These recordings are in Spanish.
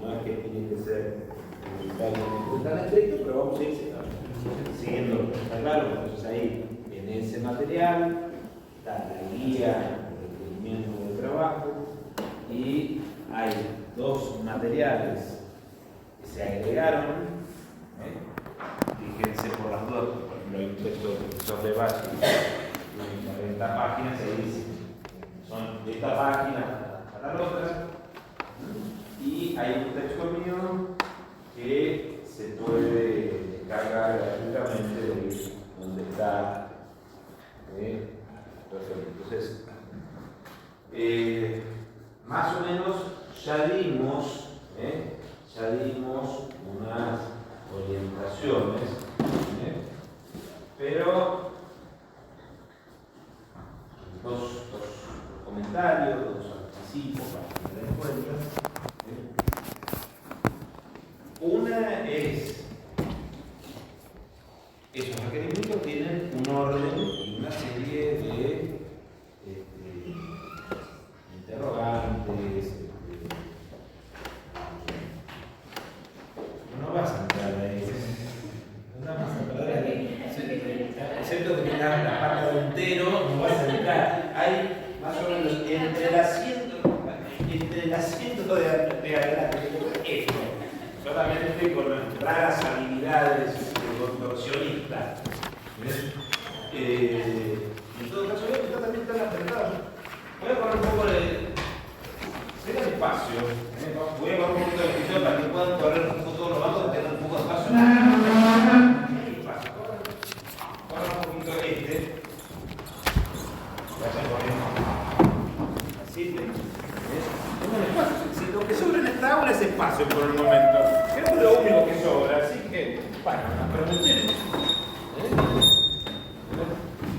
no es que tiene que ser tan estricto, pero vamos a ir siguiendo, está claro. Entonces ahí, en ese material, está la guía, el requerimiento del trabajo, y hay dos materiales que se agregaron. Fíjense por las dudas, por ejemplo, hay un texto del profesor de base de 40 páginas, se dice, son de esta página hasta la otra, y hay un texto mío que se puede descargar gratuitamente de donde está. Perfecto. Entonces, más o menos ya dimos unas orientaciones, pero dos comentarios, dos anticipos para tener en cuenta. Una es, esos requerimientos tienen un orden y una serie de interrogantes. No vas a entrar ahí. No vas a entrar ahí. Excepto que tengas la parte de entero, no vas a entrar. Hay más o menos entre el asiento de adelante, esto. Solamente con raras habilidades de contorsionista. En todo caso, veo que está también tan apretado. Voy a correr un poco de. Será espacio. Voy a correr un poquito de espacio para que puedan correr un poco todos los bancos y tener un poco de espacio. Corre un poquito este. Vaya corriendo. Así. Tengo un espacio. Si lo que sobra en esta aula es espacio por el momento. Creo que es lo único que sobra, así que, bueno, pero me entienden.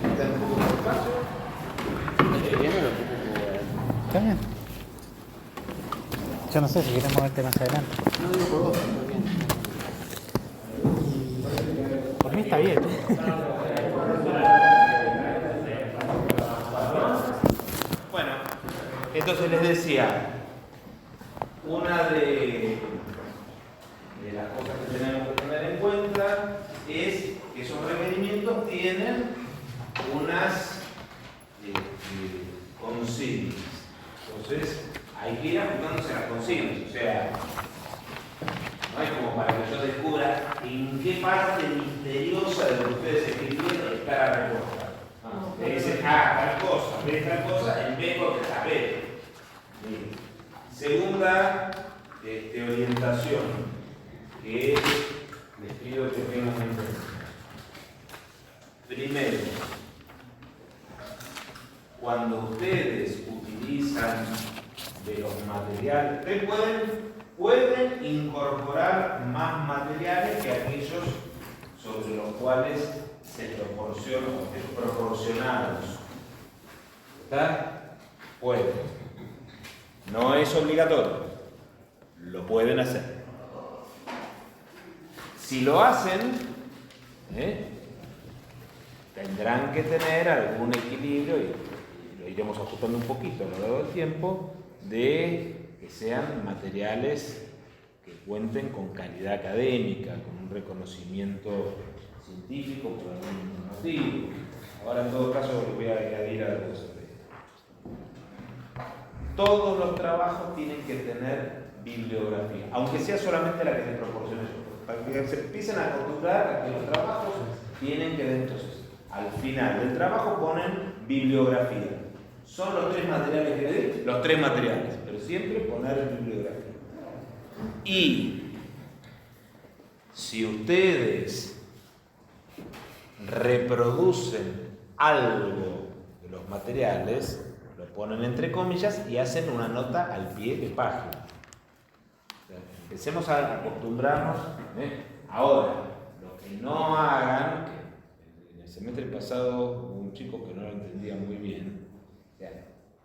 ¿Está un poco de espacio? Está bien. Yo no sé si quieres moverte más adelante. No digo por vos, está bien. Por mí está bien. Bueno, entonces les decía, una de las cosas que tenemos que tener en cuenta es que esos requerimientos tienen unas consignas. Entonces, hay que ir ajustándose a las consignas. O sea, no es como para que yo descubra en qué parte misteriosa de lo que ustedes escribieron está la respuesta. Le dicen, tal cosa, ve tal cosa, en B porque está B. Segunda orientación, que les pido que tengan en cuenta. Primero, cuando ustedes utilizan de los materiales, ustedes pueden incorporar más materiales que aquellos sobre los cuales se proporcionan, proporcionados. ¿Está? Pueden. No es obligatorio. Lo pueden hacer. Si lo hacen, tendrán que tener algún equilibrio, y lo iremos ajustando un poquito a lo largo del tiempo, de que sean materiales que cuenten con calidad académica, con un reconocimiento científico por algún motivo. Ahora, en todo caso, les voy a añadir algo sobre esto. Todos los trabajos tienen que tener bibliografía, aunque sea solamente la que les proporcione yo, para que se empiecen a acostumbrar a que los trabajos tienen que ver. Entonces, al final del trabajo ponen bibliografía. Son los tres materiales que le di, los tres materiales, pero siempre poner bibliografía. Y si ustedes reproducen algo de los materiales, lo ponen entre comillas y hacen una nota al pie de página. O sea, empecemos a acostumbrarnos. Ahora, lo que no hagan, en el semestre pasado hubo un chico que no lo entendía muy bien.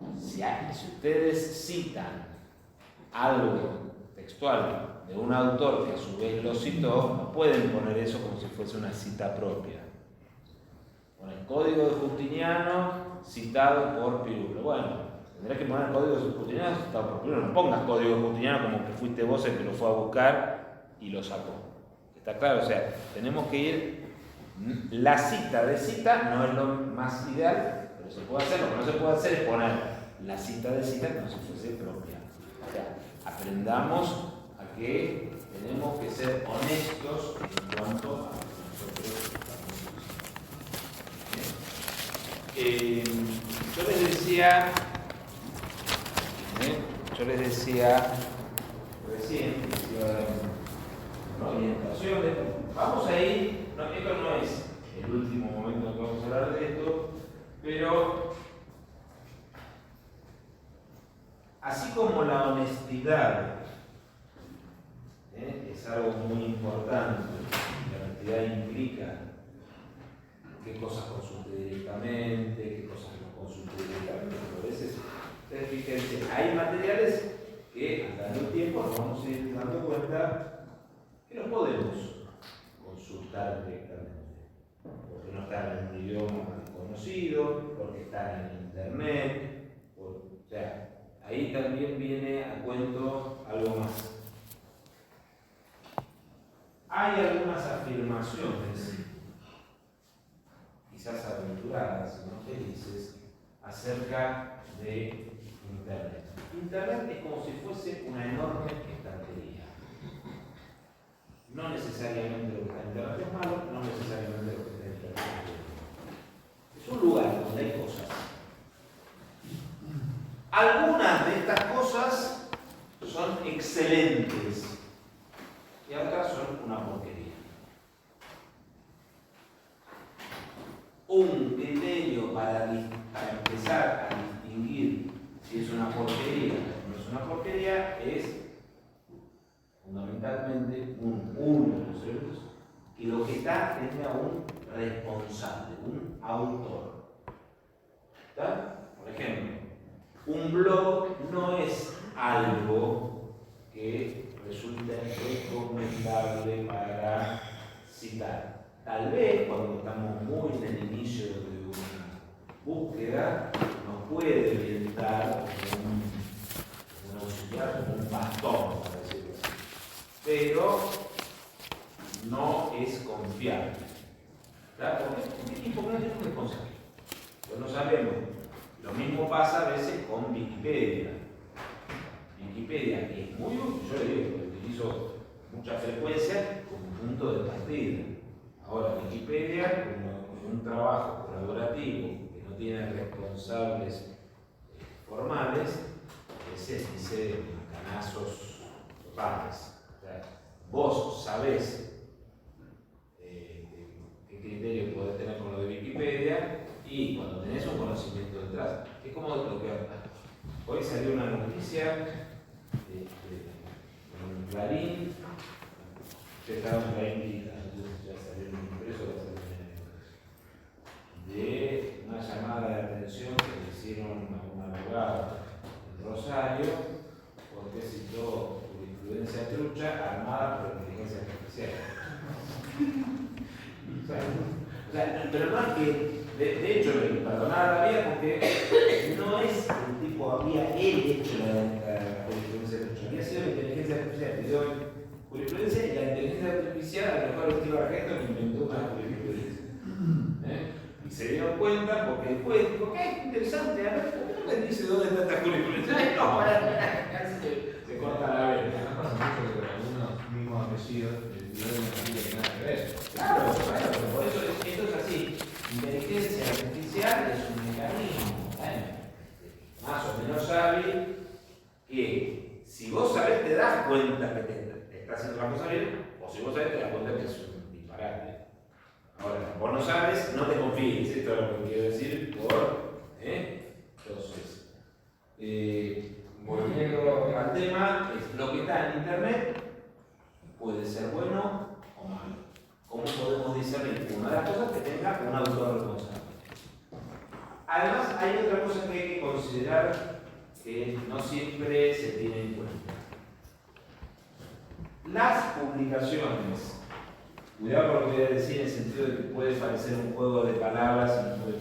O sea, si ustedes citan algo textual de un autor que a su vez lo citó, no pueden poner eso como si fuese una cita propia. Con el Código de Justiniano citado por Pirulo. Bueno, Tendrás que poner códigos escrutinianos, primero no pongas código escrutiniano como que fuiste vos el que lo fue a buscar y lo sacó. ¿Está claro? O sea, tenemos que ir. La cita de cita no es lo más ideal, pero se puede hacer. Lo que no se puede hacer es poner la cita de cita como si fuese propia. O sea, aprendamos a que tenemos que ser honestos en cuanto a lo que nosotros estamos. Yo les decía recién, orientaciones. Vamos a ir, esto no es el último momento en que vamos a hablar de esto, pero así como la honestidad es algo muy importante, la honestidad implica qué cosas consulte directamente, qué cosas no consulte directamente, pero a veces, ustedes fíjense, hay materiales que andando el tiempo nos vamos a ir dando cuenta que los podemos consultar directamente, porque no están en un idioma desconocido, porque están en internet, o sea, ahí también viene a cuento algo más. Hay algunas afirmaciones, quizás aventuradas, no felices, acerca de Internet. Internet es como si fuese una enorme estantería. No necesariamente lo que está en Internet es malo, no necesariamente lo que está en Internet es bueno. Es un lugar donde hay cosas. Algunas de estas cosas son excelentes y otras son una porquería. Un criterio para empezar a distinguir si es una porquería o no es una porquería es fundamentalmente uno de los elementos que lo que está tenga un responsable, un autor. ¿Está? Por ejemplo, un blog no es algo que resulte recomendable para citar. Tal vez cuando estamos muy en el inicio de una búsqueda nos puede orientar como un auxiliar, como un bastón, para decirlo así. Pero no es confiable. ¿Verdad? ¿Por qué? Porque no tenemos responsable. Pues no sabemos. Lo mismo pasa a veces con Wikipedia. Wikipedia es muy útil, yo le digo, lo utilizo con mucha frecuencia como punto de partida. Ahora, Wikipedia, como un trabajo colaborativo que no tiene responsables formales, se dice macanazos totales. O sea, vos sabés qué criterio podés tener con lo de Wikipedia y cuando tenés un conocimiento detrás. Es como lo que hoy salió una noticia en Clarín, que estaba en Clarín, ya salió en un impreso, de una llamada de atención que le hicieron a un abogado en Rosario porque citó jurisprudencia trucha armada por la inteligencia artificial. Pero no es que, de hecho, perdonar la vida porque no es el tipo, había él hecho la jurisprudencia trucha, había sido la inteligencia artificial, pidió jurisprudencia y la inteligencia artificial, a lo mejor el estilo argento que inventó una jurisprudencia. Y se dieron cuenta porque el juez dijo, ¡qué interesante! A ver, ¿por qué no me dice dónde está esta jurisprudencia? No, se corta la vena. Pasa mucho que algunos mismos apellidos no tienen nada que ver. Claro, por eso esto es así. Inteligencia artificial es un mecanismo más o menos hábil que si vos sabés te das cuenta que te está haciendo la cosa bien, o si vos sabés te das cuenta que es un disparate. Ahora, vos no sabes, no te confíes, esto es lo que quiero decir Entonces, volviendo al tema, es lo que está en internet puede ser bueno o malo. ¿Cómo podemos discernir? Una de las cosas que tenga un autor responsable. Además, hay otra cosa que hay que considerar que no siempre se tiene en cuenta. Las publicaciones, cuidado con lo que voy a decir en el sentido de que puede parecer un juego de palabras y no de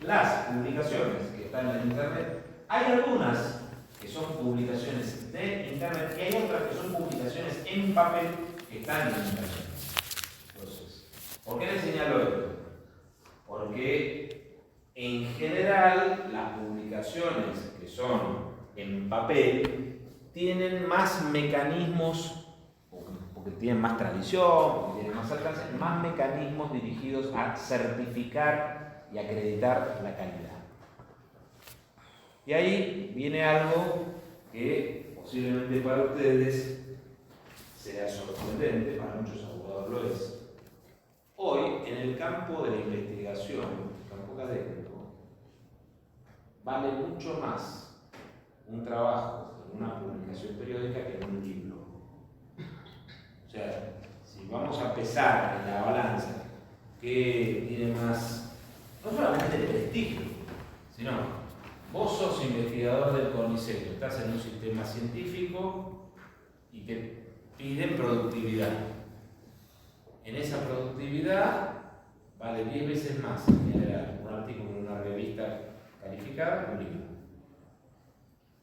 las publicaciones que están en internet Hay algunas que son publicaciones de internet y hay otras que son publicaciones en papel que están en internet. Entonces, ¿por qué les señalo esto? Porque en general las publicaciones que son en papel tienen más mecanismos, porque tienen más tradición, porque tienen más alcance, más mecanismos dirigidos a certificar y acreditar la calidad. Y ahí viene algo que posiblemente para ustedes sea sorprendente, para muchos abogados lo es. Hoy, en el campo de la investigación, el campo académico, vale mucho más un trabajo en una publicación periódica que en un libro. O sea, si vamos a pesar en la balanza que tiene más, no solamente prestigio, sino vos sos investigador del CONICET, estás en un sistema científico y te piden productividad. En esa productividad vale 10 veces más en general un artículo en una revista calificada que un libro.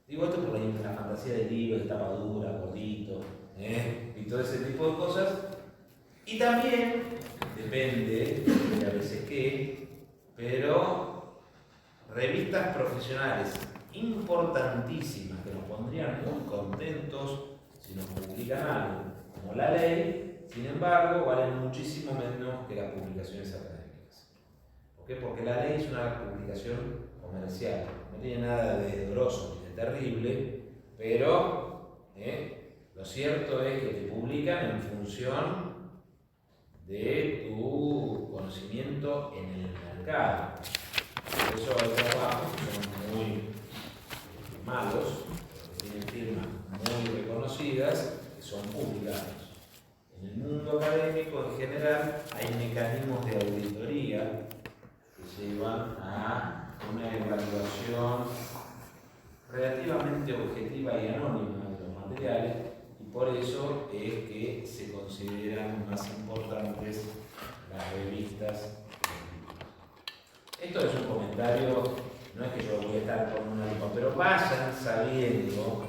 Digo esto por la fantasía del libro, de tapa dura, gordito, y todo ese tipo de cosas. Y también, depende de a veces qué, pero revistas profesionales importantísimas que nos pondrían muy contentos si nos publican algo, como La Ley, sin embargo, valen muchísimo menos que las publicaciones académicas. ¿Por qué? Porque La Ley es una publicación comercial, no tiene nada de grosso ni de terrible, pero lo cierto es que te publican en función de tu conocimiento en el mercado. Por eso hay trabajos que son muy malos, que tienen firmas muy reconocidas, que son publicados. En el mundo académico en general hay mecanismos de auditoría que llevan a una evaluación relativamente objetiva y anónima de los materiales, y por eso es que se consideran más importantes las revistas. Esto es un comentario, no es que yo voy a estar con una lupa, pero vayan sabiendo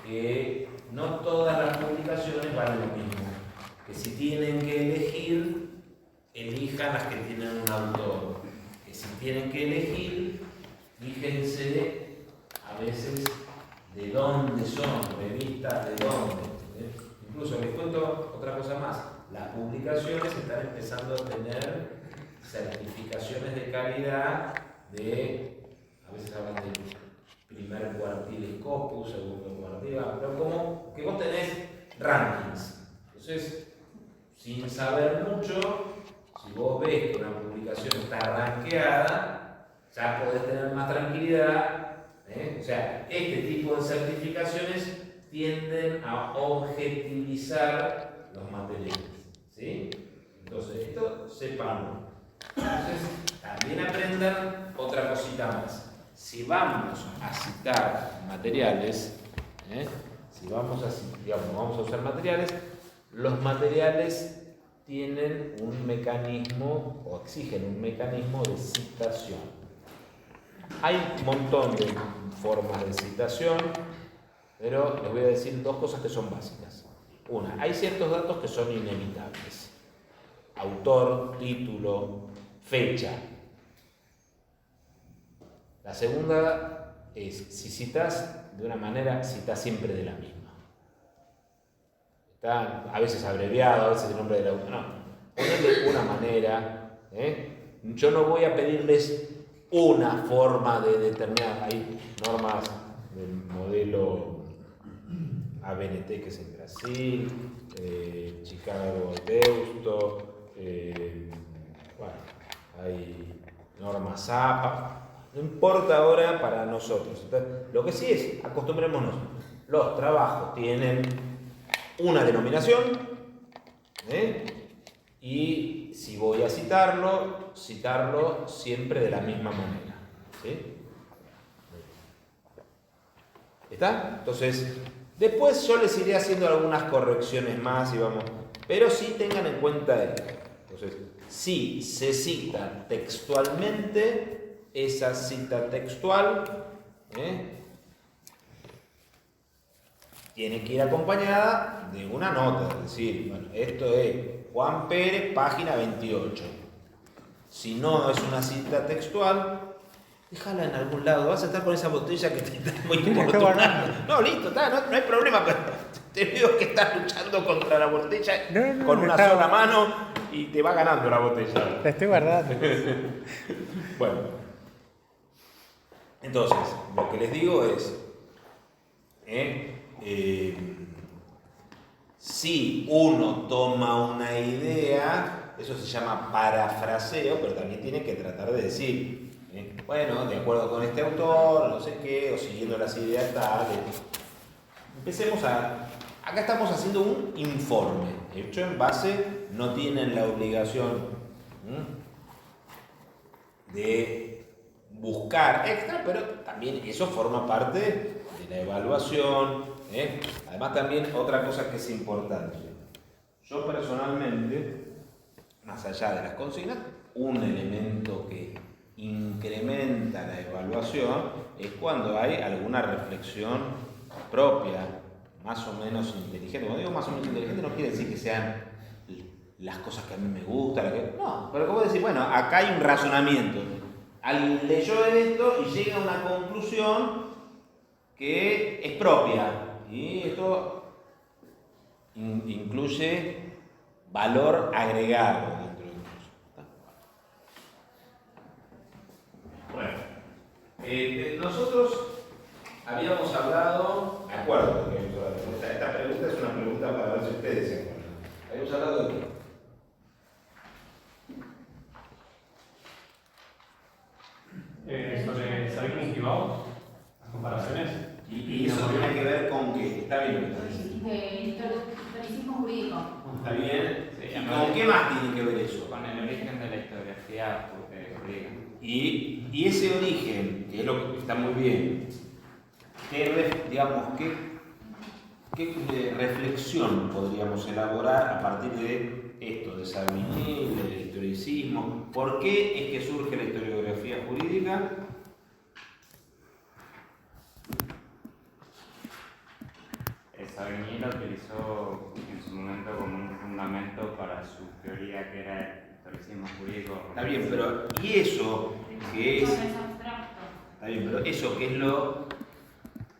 que no todas las publicaciones valen lo mismo. Que si tienen que elegir, elijan las que tienen un autor. Que si tienen que elegir, fíjense a veces de dónde son, revistas de dónde. Incluso les cuento otra cosa más. Las publicaciones están empezando a tener certificaciones de calidad a veces hablan de primer cuartil Scopus, segundo cuartil, pero como que vos tenés rankings. Entonces, sin saber mucho, si vos ves que una publicación está rankeada, ya podés tener más tranquilidad. O sea, este tipo de certificaciones tienden a objetivizar los materiales. ¿Sí? Entonces, esto sepanlo. Entonces, también aprendan otra cosita más. Si vamos a citar materiales, si vamos a usar materiales, los materiales tienen un mecanismo o exigen un mecanismo de citación. Hay un montón de formas de citación, pero les voy a decir dos cosas que son básicas. Una, hay ciertos datos que son inevitables. Autor, título, fecha. La segunda es, si citas de una manera, citas siempre de la misma. Está a veces abreviado, a veces el nombre del autor. No, ponerle de una manera. Yo no voy a pedirles una forma de determinar. Hay normas del modelo ABNT, que es en Brasil, Chicago Deusto, bueno, hay normas APA. No importa ahora para nosotros. Entonces, lo que sí es, acostumbrémonos. Los trabajos tienen una denominación, y si voy a citarlo siempre de la misma manera. ¿Sí? ¿Está? Entonces, después yo les iré haciendo algunas correcciones más y vamos. Pero sí tengan en cuenta esto. Entonces, si se cita textualmente, esa cita textual tiene que ir acompañada de una nota, es decir, bueno, esto es Juan Pérez, página 28. Si no es una cita textual, déjala en algún lado, vas a estar con esa botella que te está muy importunando. No, listo, no hay problema, pero te veo que estás luchando contra la botella con una sola mano y te va ganando la botella. La estoy guardando. Bueno, entonces, lo que les digo es, si uno toma una idea, eso se llama parafraseo, pero también tiene que tratar de decir, bueno, de acuerdo con este autor, no sé qué, o siguiendo las ideas tales. Empecemos acá estamos haciendo un informe, hecho en base, no tienen la obligación de buscar extra, pero también eso forma parte de la evaluación. Además también otra cosa que es importante, yo personalmente, más allá de las consignas, un elemento que incrementa la evaluación es cuando hay alguna reflexión propia, más o menos inteligente. Cuando digo más o menos inteligente no quiere decir que sean las cosas que a mí me gustan, no, pero como decir, bueno, acá hay un razonamiento. Alguien leyó esto y llega a una conclusión que es propia. Y esto incluye valor agregado dentro de eso. Bueno, nosotros habíamos hablado, me acuerdo que esta pregunta es una pregunta para ver si ustedes se acuerdan. Habíamos hablado de qué. Sobre Sabine y Gibao, las comparaciones. Y eso tiene que ver con qué, está bien lo que está diciendo. Historicismo jurídico. ¿Está bien? Sí, ¿Y con qué más tiene que ver eso? Con el origen de la historiografía jurídica. Y ese origen, que es lo que está muy bien, ¿qué reflexión podríamos elaborar a partir de esto, de Savigny, del historicismo? ¿Por qué es que surge la historiografía jurídica? Savigny lo utilizó en su momento como un fundamento para su teoría que era el historicismo jurídico. Está bien, pero ¿y eso que es? Está bien, pero eso que es lo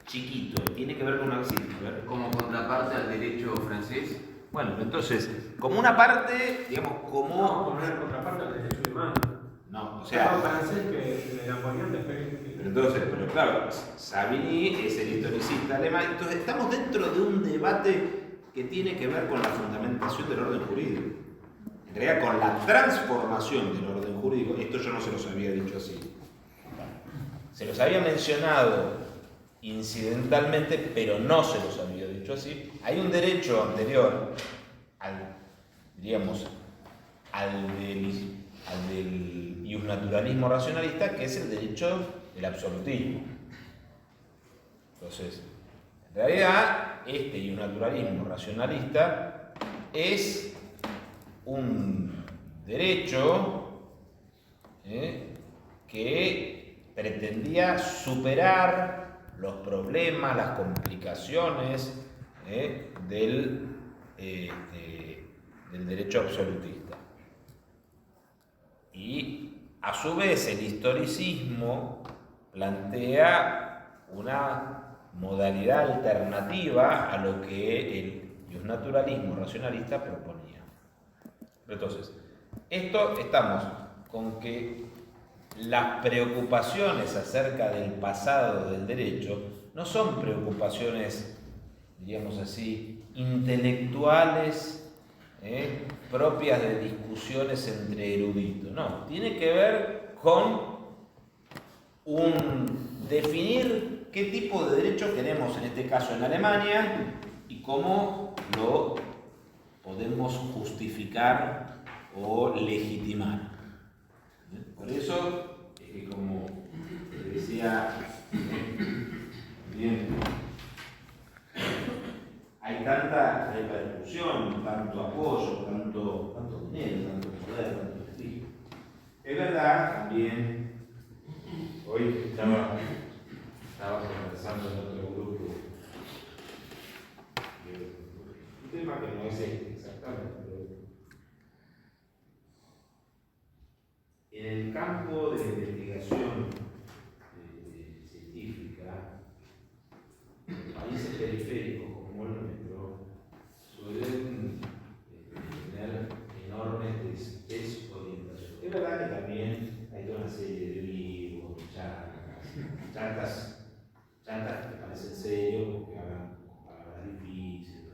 chiquito, tiene que ver con una cita, Como contraparte al derecho francés. Bueno, entonces, como una parte, digamos, como... No, poner contraparte al derecho humano. No, o El sea... francés que de Napoleón después. Pero claro, Savigny es el historicista alemán, entonces estamos dentro de un debate que tiene que ver con la fundamentación del orden jurídico. En realidad, con la transformación del orden jurídico, esto yo no se los había dicho así. Se los había mencionado incidentalmente, pero no se los había dicho así. Hay un derecho anterior al del iusnaturalismo racionalista, que es el derecho del absolutismo. Entonces, en realidad, este iusnaturalismo racionalista es un derecho que pretendía superar los problemas, las complicaciones del derecho absolutista. Y a su vez el historicismo plantea una modalidad alternativa a lo que el iusnaturalismo racionalista proponía. Entonces, estamos con que las preocupaciones acerca del pasado del derecho no son preocupaciones, diríamos así, intelectuales, propias de discusiones entre eruditos. No, tiene que ver con definir qué tipo de derecho tenemos en este caso en Alemania y cómo lo podemos justificar o legitimar. Por eso es que, como decía bien, hay tanta repercusión, tanto apoyo, tanto dinero, tanto poder, tanto prestigio. Es verdad, también, hoy estaba conversando en otro grupo sistema que no es este exactamente. En el campo de investigación científica, países periféricos como el nuestro suelen tener enormes desorientaciones. Es verdad que también hay toda una serie de libros, chantas que parecen serios porque hablan con palabras difíciles,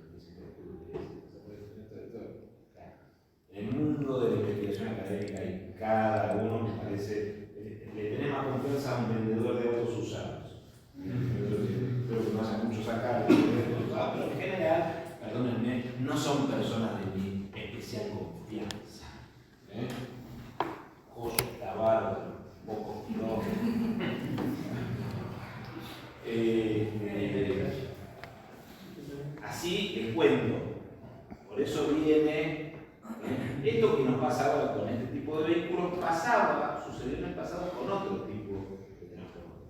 en el mundo de la investigación académica y cada uno me parece, le tenemos más confianza a un vendedor de autos usados. Creo que no hace mucho sacar de autos usados, pero en general, perdónenme, no son personas de mi especial confianza. Joyo, tabardo, pocos kilómetros. Así les cuento. Por eso viene esto que nos pasa ahora con este tipo de vehículos, sucedió en el pasado con otro tipo de transporte.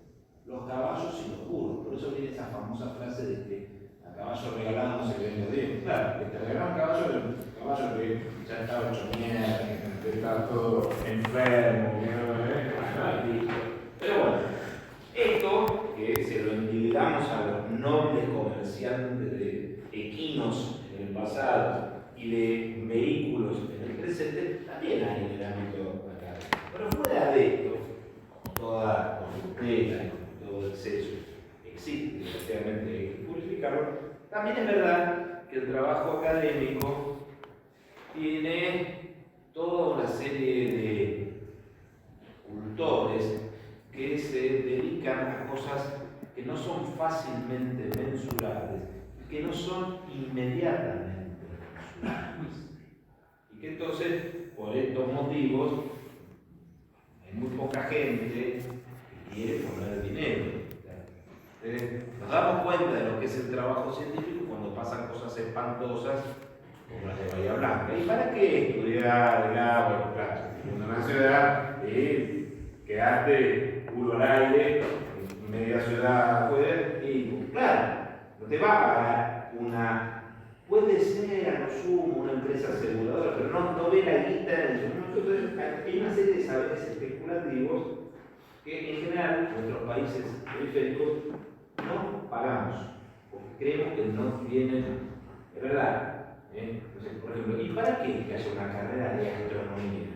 Los caballos y los burros. Por eso viene esa famosa frase de que a caballo regalado no se ven los dientes. Claro, que te regalaron caballo que ya estaba hecho mierda, que estaba todo enfermo, pero bueno, esto que se lo envidiamos a los nobles comerciantes de equinos en el pasado y de vehículos en el presente, también hay en el ámbito académico. Pero fuera de esto, con toda corruptela y con todo exceso, existe, desgraciadamente hay que purificarlo, también es verdad que el trabajo académico tiene toda una serie de cultores que se dedican a cosas que no son fácilmente mensurables, que no son inmediatamente mensurables. Y que entonces, por estos motivos, hay muy poca gente que quiere poner dinero. Nos damos cuenta de lo que es el trabajo científico cuando pasan cosas espantosas como las de Bahía Blanca. ¿Y para qué estudiar el agua? Claro, en una ciudad quedarte culo al aire, en media ciudad afuera, y claro, no te va a pagar puede ser a lo sumo una empresa aseguradora, pero no ve la guita en el entonces hay una serie de saberes especulativos que en general en nuestros países periféricos no pagamos, porque creemos que no tienen, es verdad. Entonces, por ejemplo, ¿y para qué que haya una carrera de astronomía?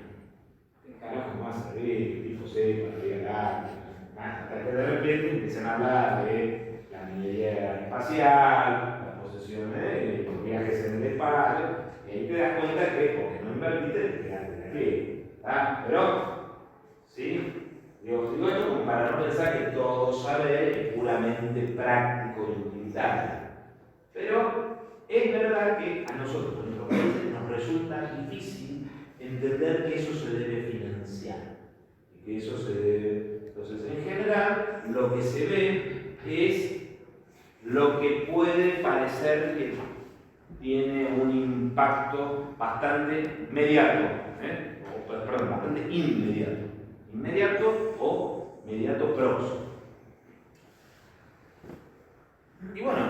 ¿Qué carajo va a servir? Tipo C, para ir al hasta que de repente empiezan a hablar de la minería espacial, la posesión de los viajes en el espacio, y ahí te das cuenta que porque no invertiste, te quedaste aquí. Pero, ¿sí? Digo esto como para no pensar que todo saber es puramente práctico y utilitario. Pero es verdad que a nosotros, en nuestros países, nos resulta difícil entender que eso se debe financiar. Y que eso se debe. Entonces, en general, lo que se ve es lo que puede parecer que tiene un impacto bastante inmediato, bastante inmediato. Inmediato o inmediato próximo. Y bueno,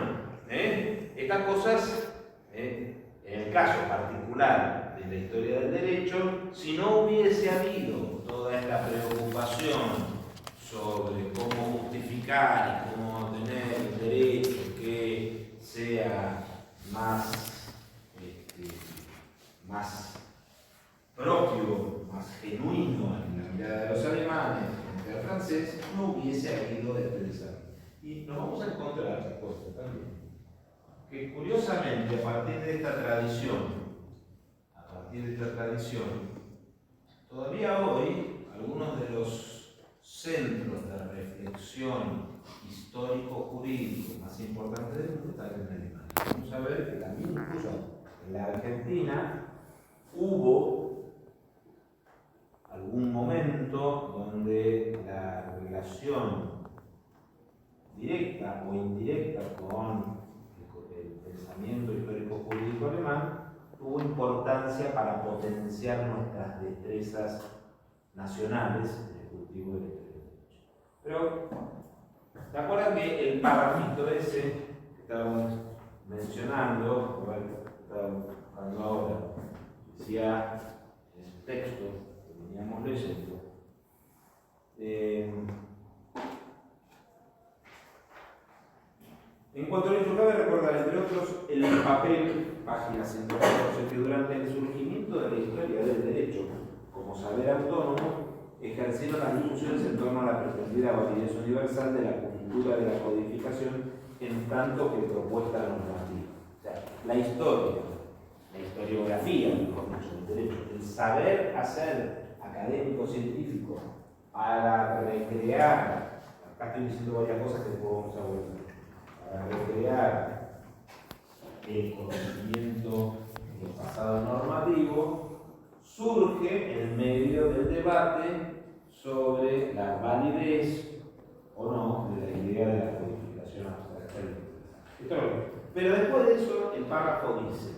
estas cosas, en el caso particular de la historia del derecho, si no hubiese habido toda esta preocupación sobre cómo justificar y cómo tener un derecho que sea más propio, más genuino en la mirada de los alemanes frente al francés, no hubiese habido desprecio. Y nos vamos a encontrar respuesta también que curiosamente a partir de esta tradición, todavía hoy algunos de los centros de reflexión histórico-jurídico más importantes del mundo están en Alemania. Vamos a ver que también incluso en la Argentina hubo algún momento donde la relación directa o indirecta con el pensamiento histórico-jurídico alemán tuvo importancia para potenciar nuestras destrezas nacionales en el cultivo del derecho. Pero, ¿te acuerdan que el parrafito ese que estábamos mencionando, decía en su texto que veníamos leyendo, en cuanto al hecho, cabe recordar, entre otros, el papel, página 114, que durante el surgimiento de la historia del derecho como saber autónomo, ejercieron las discusiones en torno a la pretendida validez universal de la cultura de la codificación en tanto que propuesta normativa. O sea, la historia, la historiografía, mejor dicho, del derecho, el saber hacer académico-científico para recrear, acá estoy diciendo varias cosas que después vamos a volver, para recrear el conocimiento del pasado normativo, surge en medio del debate sobre la validez o no de la idea de la codificación abstracta. Pero después de eso, el párrafo dice,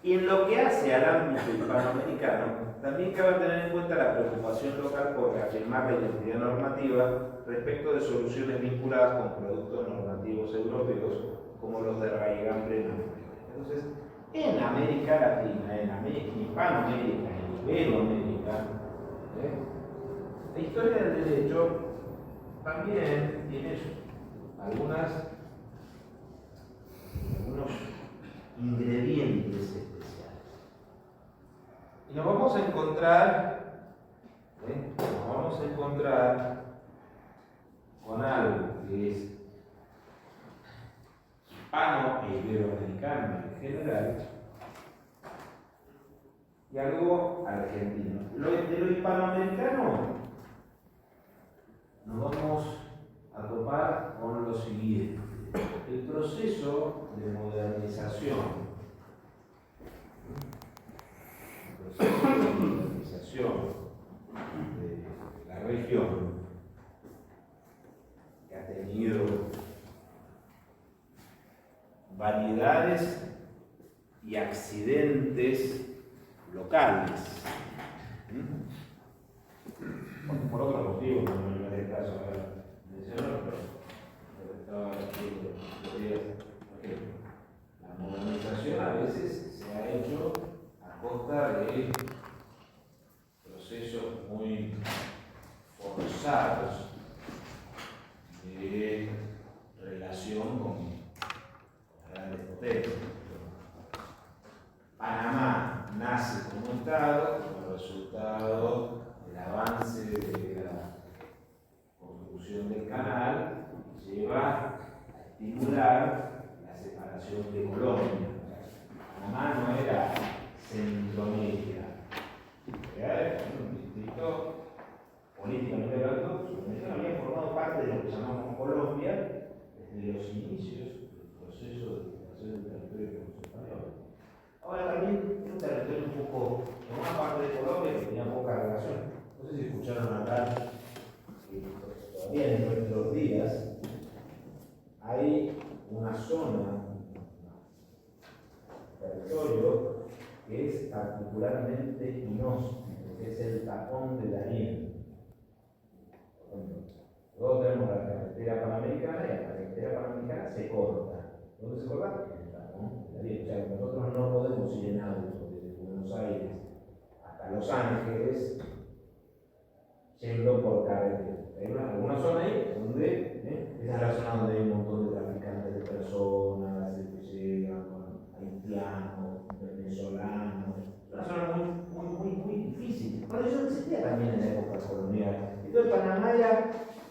y en lo que hace al ámbito hispanoamericano, también cabe tener en cuenta la preocupación local por reafirmar la identidad normativa respecto de soluciones vinculadas con productos normativos europeos como los de raigambre en América. Entonces, en América Latina, en Hispanoamérica, en Iberoamérica, la historia del derecho también tiene algunos ingredientes especiales. Y nos vamos a encontrar con algo que es hispano e iberoamericano en general y algo argentino. De lo hispanoamericano nos vamos a topar con lo siguiente: el proceso de modernización. De la región, que ha tenido variedades y accidentes locales. Por otros motivos, no me da caso mencionarlo, pero estaba diciendo, la modernización a veces se ha hecho a costa de procesos muy forzados de relación con grandes potencias. Panamá nace como Estado como resultado del avance de la construcción del canal, lleva a estimular la separación de Colombia. Panamá no era Centroamérica, era un distrito políticamente hablando, Sudamericano había formado parte de lo que llamamos Colombia desde los inicios del proceso de creación del territorio de los españoles. Ahora también es un territorio un poco, en una parte de Colombia que tenía poca relación. No sé si escucharon hablar que todavía en nuestros días hay una zona, territorio, que es particularmente inhóspito, que es el Tapón de Darién. Nosotros tenemos la carretera panamericana y la carretera panamericana se corta. ¿Dónde se corta? En el Tapón de Darién. O sea, nosotros no podemos ir en auto desde Buenos Aires hasta Los Ángeles yendo por carretera. Hay alguna zona ahí donde, esa es la zona donde hay un montón de traficantes de personas, que llegan con haitianos, venezolanos. Es una zona muy difícil. Bueno, eso existía también en la época colonial. Entonces Panamá era,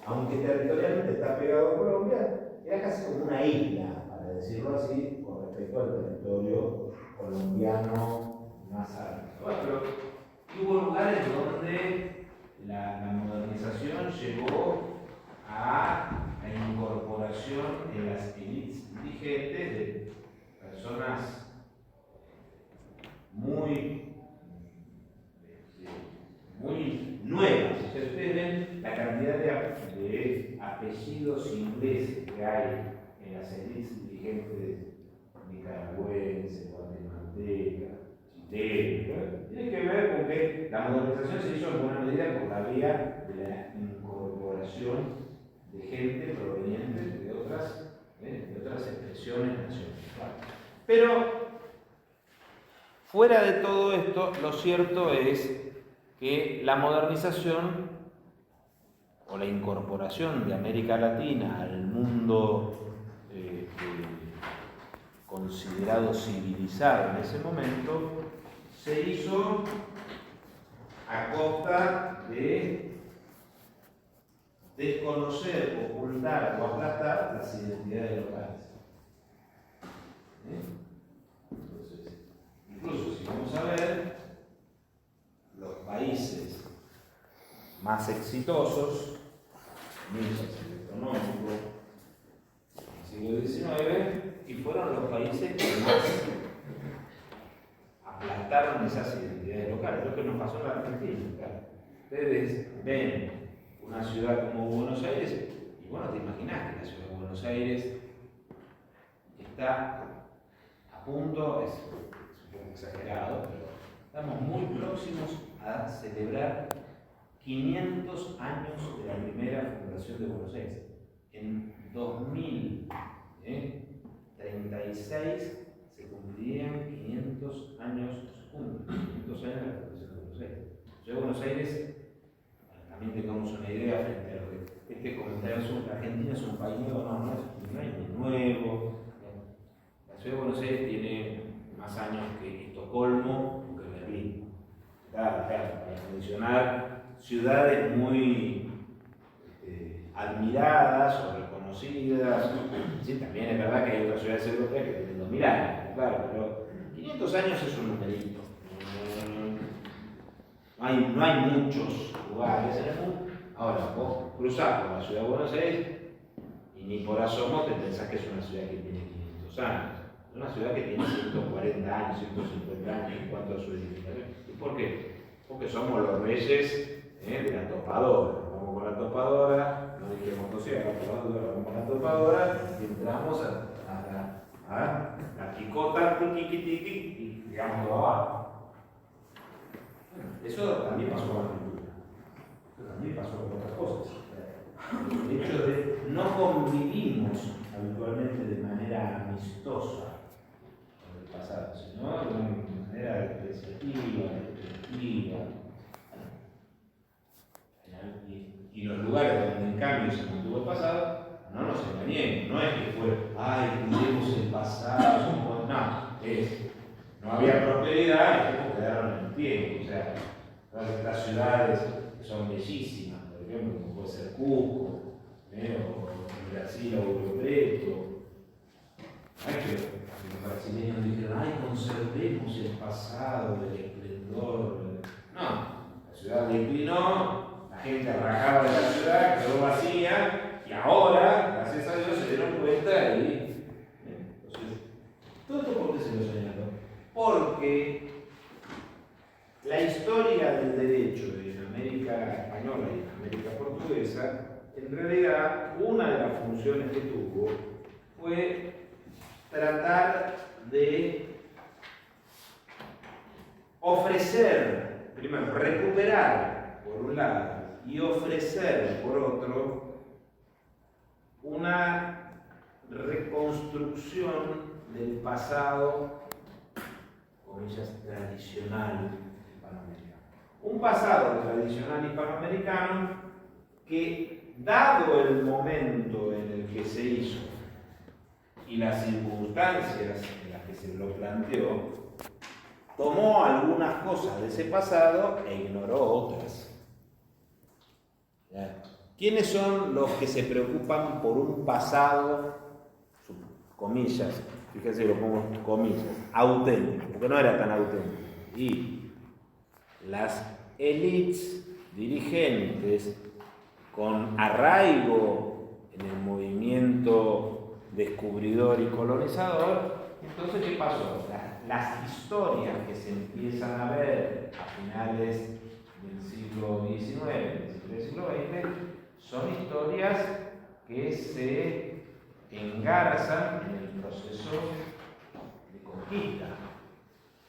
aunque territorialmente está pegado a Colombia, era casi como una isla, para decirlo así, con respecto al territorio colombiano más alto. Bueno, pero hubo lugares donde la modernización llegó a la incorporación de las élites dirigentes de personas muy nuevas. O sea, ustedes ven la cantidad de apellidos ingleses que hay en las élites dirigentes nicaragüenses, guatemaltecas, chilenas. Tiene que ver con que la modernización se hizo en buena medida por la vía de la incorporación de gente proveniente de otras de otras expresiones nacionales. Pero, fuera de todo esto, lo cierto es que la modernización o la incorporación de América Latina al mundo considerado civilizado en ese momento se hizo a costa de desconocer, ocultar o aplastar las identidades locales. Entonces, incluso si vamos a ver, los países más exitosos, el económico, del siglo XIX, y fueron los países que más aplastaron esas identidades locales, lo que nos pasó en la Argentina. Claro. Ustedes ven una ciudad como Buenos Aires, y bueno, te imaginás que la ciudad de Buenos Aires está a punto, es un poco exagerado, pero estamos muy próximos a celebrar 500 años de la primera fundación de Buenos Aires. En 2036 se cumplirían 500 años juntos, 500 años de la fundación de Buenos Aires. La ciudad de Buenos Aires, también tengamos una idea frente a lo que este comentario es, la Argentina es un país nuevo, no es muy nuevo. La ciudad de Buenos Aires tiene más años que Estocolmo o que Berlín. Claro, para mencionar ciudades muy admiradas o reconocidas. Sí, también es verdad que hay otras ciudades europeas que tienen 2000 años, claro, pero 500 años es un numerito. No hay muchos lugares en el mundo. Ahora, vos cruzás por la ciudad de Buenos Aires y ni por asomo te pensás que es una ciudad que tiene 500 años. Es una ciudad que tiene 140 años, 150 años en cuanto a su edificación. ¿Y por qué? Porque somos los reyes de la topadora. Vamos con la topadora, no dijimos motosierra, vamos con la topadora y entramos a la picota, tiqui, y llegamos abajo. Bueno, eso también pasó con la cultura. Eso también pasó con otras cosas. El hecho de no convivimos habitualmente de manera amistosa con el pasado, sino de manera despreciativa, despectiva. Y los lugares donde en cambio se mantuvo el pasado, no nos engañemos, no es que fue, ay, cuidemos el pasado, no había prosperidad y después quedaron en el tiempo. O sea, todas estas ciudades que son bellísimas, por ejemplo, como puede ser Cusco, o Brasil o Río Preto. No es que los brasileños dijeron, ay, conservemos el pasado del esplendor. No, la ciudad declinó. La gente rajaba de la ciudad, quedó vacía, y ahora, gracias a Dios, se dieron cuenta y... Entonces, ¿todo esto por qué se lo señaló? Porque la historia del derecho en América Española y en América Portuguesa, en realidad, una de las funciones que tuvo fue tratar de ofrecer, primero, recuperar, por un lado, y ofrecer, por otro, una reconstrucción del pasado, comillas, tradicional hispanoamericano. Un pasado tradicional hispanoamericano que, dado el momento en el que se hizo y las circunstancias en las que se lo planteó, tomó algunas cosas de ese pasado e ignoró otras. ¿Quiénes son los que se preocupan por un pasado, comillas, fíjense, lo pongo en comillas, auténtico, porque no era tan auténtico? Y las élites dirigentes con arraigo en el movimiento descubridor y colonizador. Entonces, ¿qué pasó? Las historias que se empiezan a ver a finales del siglo XIX, del siglo XX, son historias que se engarzan en el proceso de conquista.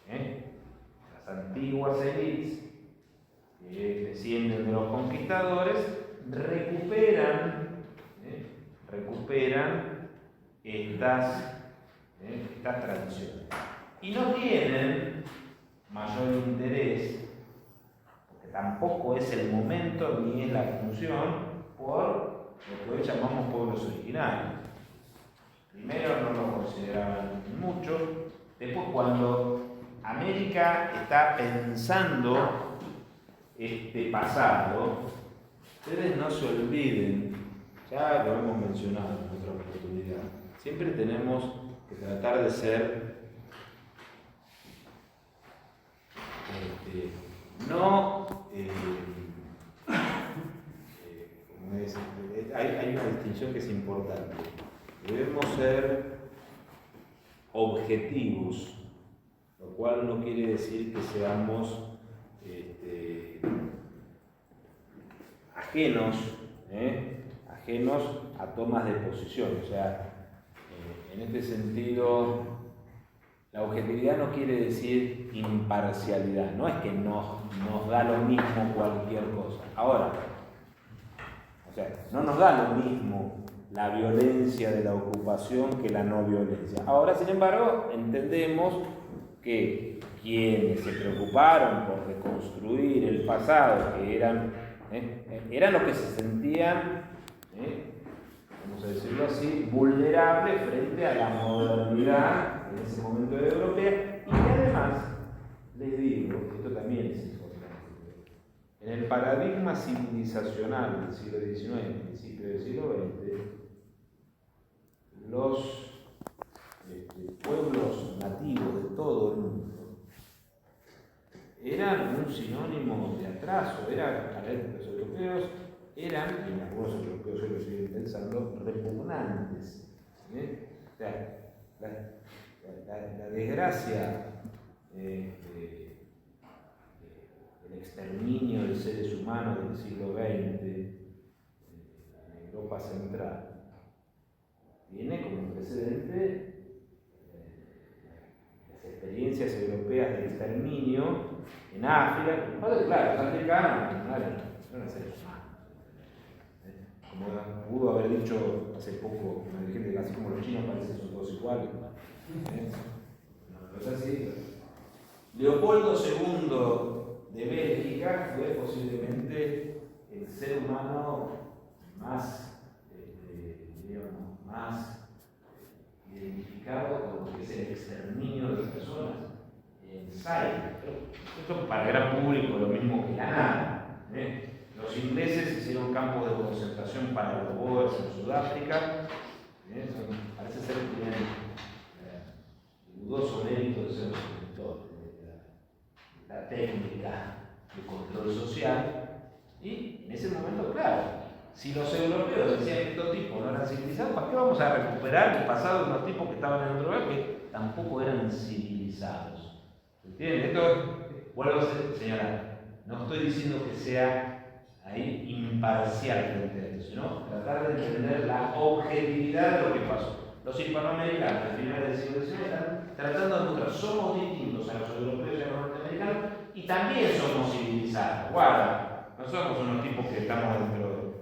Las antiguas élites que descienden de los conquistadores recuperan estas tradiciones. Y no tienen mayor interés, porque tampoco es el momento ni es la función, por lo que hoy llamamos pueblos originarios. Primero no lo consideraban mucho, después cuando América está pensando este pasado, ustedes no se olviden, ya lo hemos mencionado en otra oportunidad, siempre tenemos que tratar de ser hay una distinción que es importante. Debemos ser objetivos, lo cual no quiere decir que seamos ajenos a tomas de posición. O sea, en este sentido, la objetividad no quiere decir imparcialidad, no es que nos da lo mismo cualquier cosa. Ahora, o sea, no nos da lo mismo la violencia de la ocupación que la no violencia. Ahora, sin embargo, entendemos que quienes se preocuparon por reconstruir el pasado, que eran los que se sentían, vamos a decirlo así, vulnerables frente a la modernidad en ese momento de europea, y que además, les digo, esto también es importante, en el paradigma civilizacional del siglo XIX y principio del siglo XX, los pueblos nativos de todo el mundo eran un sinónimo de atraso, para los europeos, eran, y algunos europeos hoy lo siguen pensando, repugnantes. O sea, la desgracia, el exterminio de seres humanos del siglo XX en Europa Central tiene como precedente las experiencias europeas de exterminio en África. Claro, los africanos no eran seres humanos. Como pudo haber dicho hace poco una dirigente, así como los chinos parecen son todos iguales. No es así. Leopoldo II de Bélgica fue posiblemente el ser humano más identificado con lo que es el exterminio de las personas en Zaire. Esto para el gran público lo mismo que la nada. Los ingleses hicieron campos de concentración para los boers en Sudáfrica. Parece ser que tienen dudoso mérito de ser los inventores de la técnica de control social. Y en ese momento, claro, si los europeos decían que estos tipos no eran civilizados, ¿para qué vamos a recuperar el pasado de unos tipos que estaban en otro lugar que tampoco eran civilizados? ¿Entienden? Esto, vuelvo a señalar, no estoy diciendo que sea ahí imparcial frente a esto, sino tratar de entender la objetividad de lo que pasó. Los hispanoamericanos del final del siglo XIX están tratando de mostrar, somos distintos a los europeos y a los norteamericanos y también somos civilizados. Guarda, no somos unos tipos que estamos dentro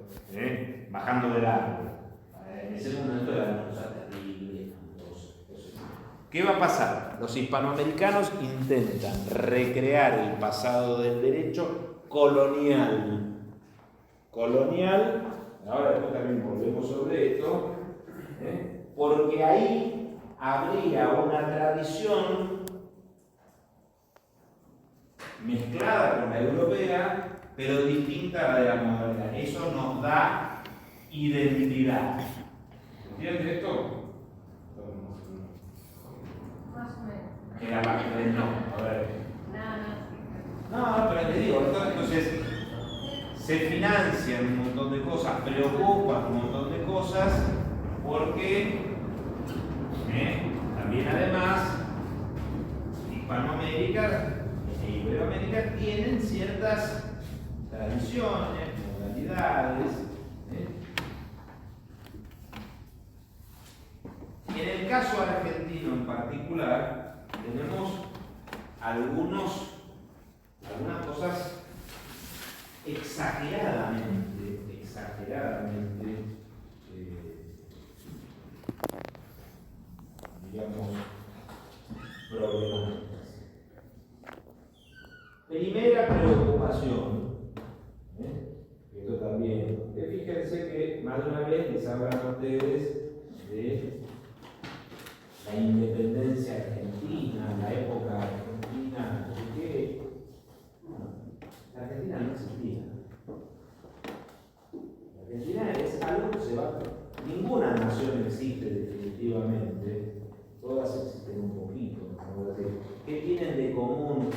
bajando del árbol. En ese momento era una cosa terrible. ¿Qué va a pasar? Los hispanoamericanos intentan recrear el pasado del derecho colonial. Ahora después también volvemos sobre esto, porque ahí habría una tradición mezclada con la europea, pero distinta a la de la modernidad. Eso nos da identidad. ¿Entiendes esto? Más o menos. Era más que no. A ver. Nada. No, pero te digo, entonces se financian un montón de cosas, preocupan un montón de cosas, porque también además Hispanoamérica e Iberoamérica tienen ciertas tradiciones, modalidades. En el caso argentino en particular, tenemos algunas cosas exageradamente una vez les hablan a ustedes de la independencia argentina, la época argentina, no sé qué. La Argentina no existía. La Argentina es algo que se va. Ninguna nación existe definitivamente, todas existen un poquito. ¿No? ¿Qué tienen de común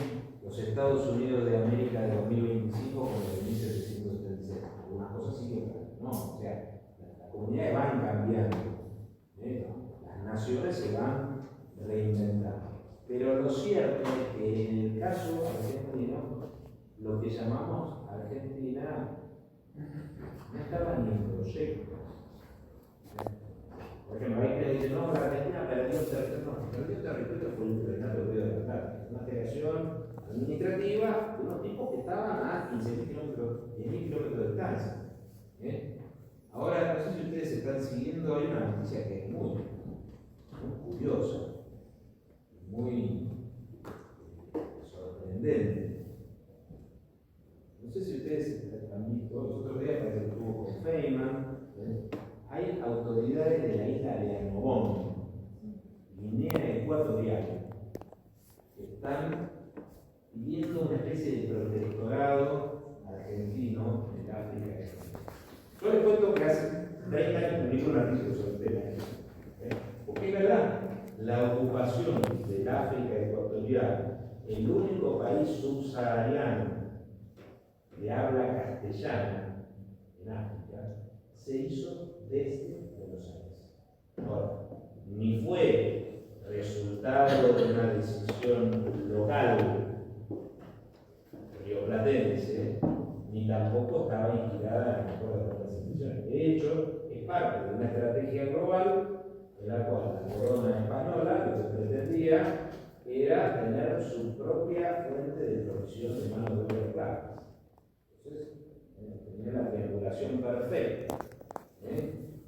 los Estados Unidos de América de 2025 con los de 1776? Algunas cosas sí que no, o sea, las comunidades van cambiando, las naciones se van reinventando. Pero lo cierto es que en el caso argentino, lo que llamamos Argentina no estaba ni en proyecto. Por ejemplo, hay que decir, no, la Argentina perdió territorio, fue el Virreinato de Río de la Plata. Una federación administrativa de unos tipos que estaban a 15.000 kilómetros, 10.000 kilómetros de distancia. Ahora, no sé si ustedes están siguiendo, hay una noticia que es muy curiosa, muy sorprendente. No sé si ustedes han visto, los otros días parece que estuvo con Feynman. Hay autoridades de la isla de Añobón, Guinea Ecuatorial, que están pidiendo una especie de protectorado argentino en el África. Yo les cuento que hace 30 años publico un artículo sobre el tema. Porque es verdad, la ocupación del África Ecuatorial, el único país subsahariano que habla castellano en África, se hizo desde Buenos Aires. Ahora, ni fue resultado de una decisión local rioplatense, ni tampoco estaba inspirada en la mejor de las instituciones. De hecho, es parte de una estrategia global en la cual la corona española lo que pretendía era tener su propia fuente de provisión de mano de obra esclavas. Entonces, tenía la triangulación perfecta.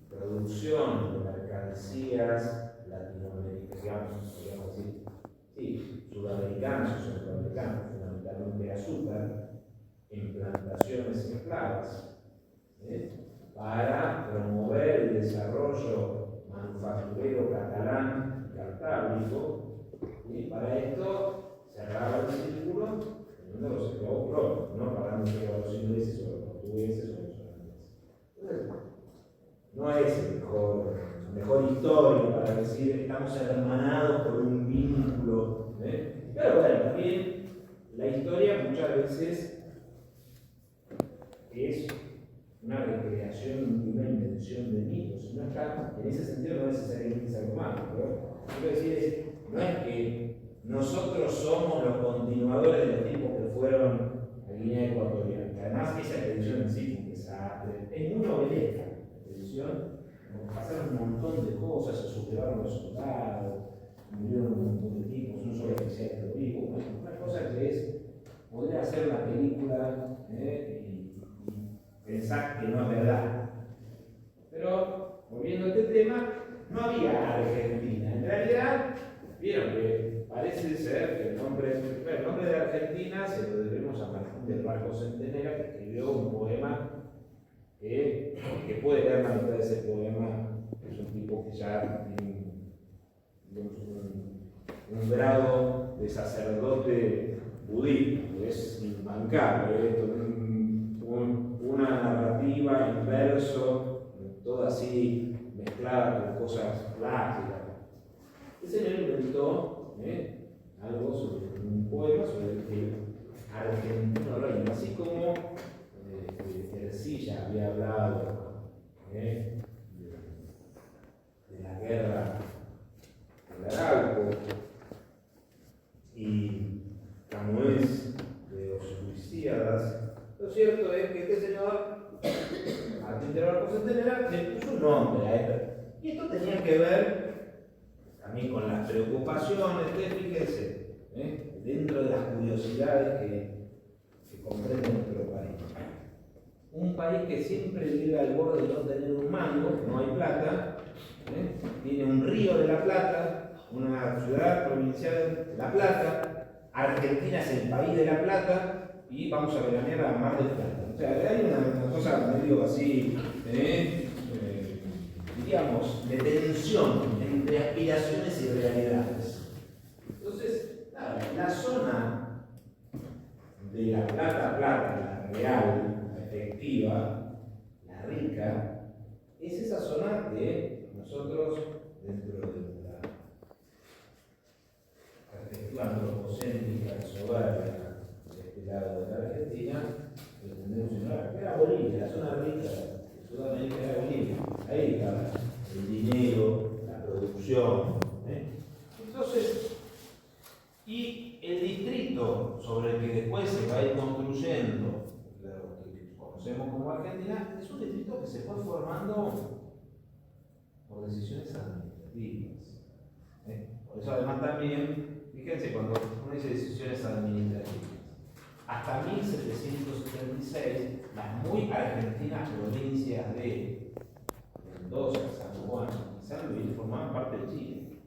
Producción de mercancías latinoamericanas, digamos así, sí, sudamericanas o centroamericanas, fundamentalmente azúcar, en plantaciones esclavas, para promover el desarrollo manufacturero catalán y cantábrico, y para esto cerraba el círculo teniendo los esclavos propios, no pagando a los ingleses o los portugueses o los holandeses. No es la mejor historia para decir estamos hermanados por un vínculo. Pero bueno, también la historia muchas veces es una recreación y una invención de mitos. No está, en ese sentido no necesariamente es algo malo. Quiero decir, no es que nosotros somos los continuadores de los tipos que fueron a Guinea Ecuatorial. Además, esa expedición en sí fue un desastre. Es muy novelesca. Pasaron un montón de cosas, se superaron los soldados, murieron un montón de tipos, un solo oficial que lo dijo. Una cosa que es poder hacer la película y pensar que no es verdad. Pero, volviendo a este tema, no había Argentina. En realidad, vieron que parece ser que el nombre de Argentina se lo debemos a Martín del Barco Centenera, que escribió un poema que puede leer la mitad de ese poema. Es un tipo que ya tiene un grado de sacerdote budista, es imbancable, una narrativa en verso, toda así mezclada con cosas plásticas. Ese señor inventó algo sobre un poema sobre el que argentino reino, así como Ercilla había hablado de la guerra del Arauco y Camoes de los Luisíadas. Lo cierto es que este señor, Martín del Barco Centenera, le puso un nombre a esto. Y esto tenía que ver también con las preocupaciones, fíjense, dentro de las curiosidades que comprende nuestro país. Un país que siempre llega al borde de no tener un mango, no hay plata, tiene un río de la Plata, una ciudad provincial de La Plata, Argentina es el país de La Plata y vamos a veranear a Mar del Plata. O sea, hay una cosa medio así, digamos, de tensión entre aspiraciones y realidades. Entonces, claro, la zona de la plata, la real, la efectiva, la rica, es esa zona que nosotros, dentro de la perspectiva antropocéntrica, soberbia, de este lado de la Argentina, entendemos que era Bolivia, la zona rica de Sudamérica era Bolivia. Ahí estaba el dinero, la producción. Entonces, y el distrito sobre el que después se va a ir construyendo lo que conocemos como Argentina, es un distrito que se fue formando por decisiones administrativas. Por eso además también, fíjense, cuando uno dice decisiones administrativas, hasta 1776, las muy argentinas provincias de Mendoza, San Juan y San Luis formaban parte de Chile.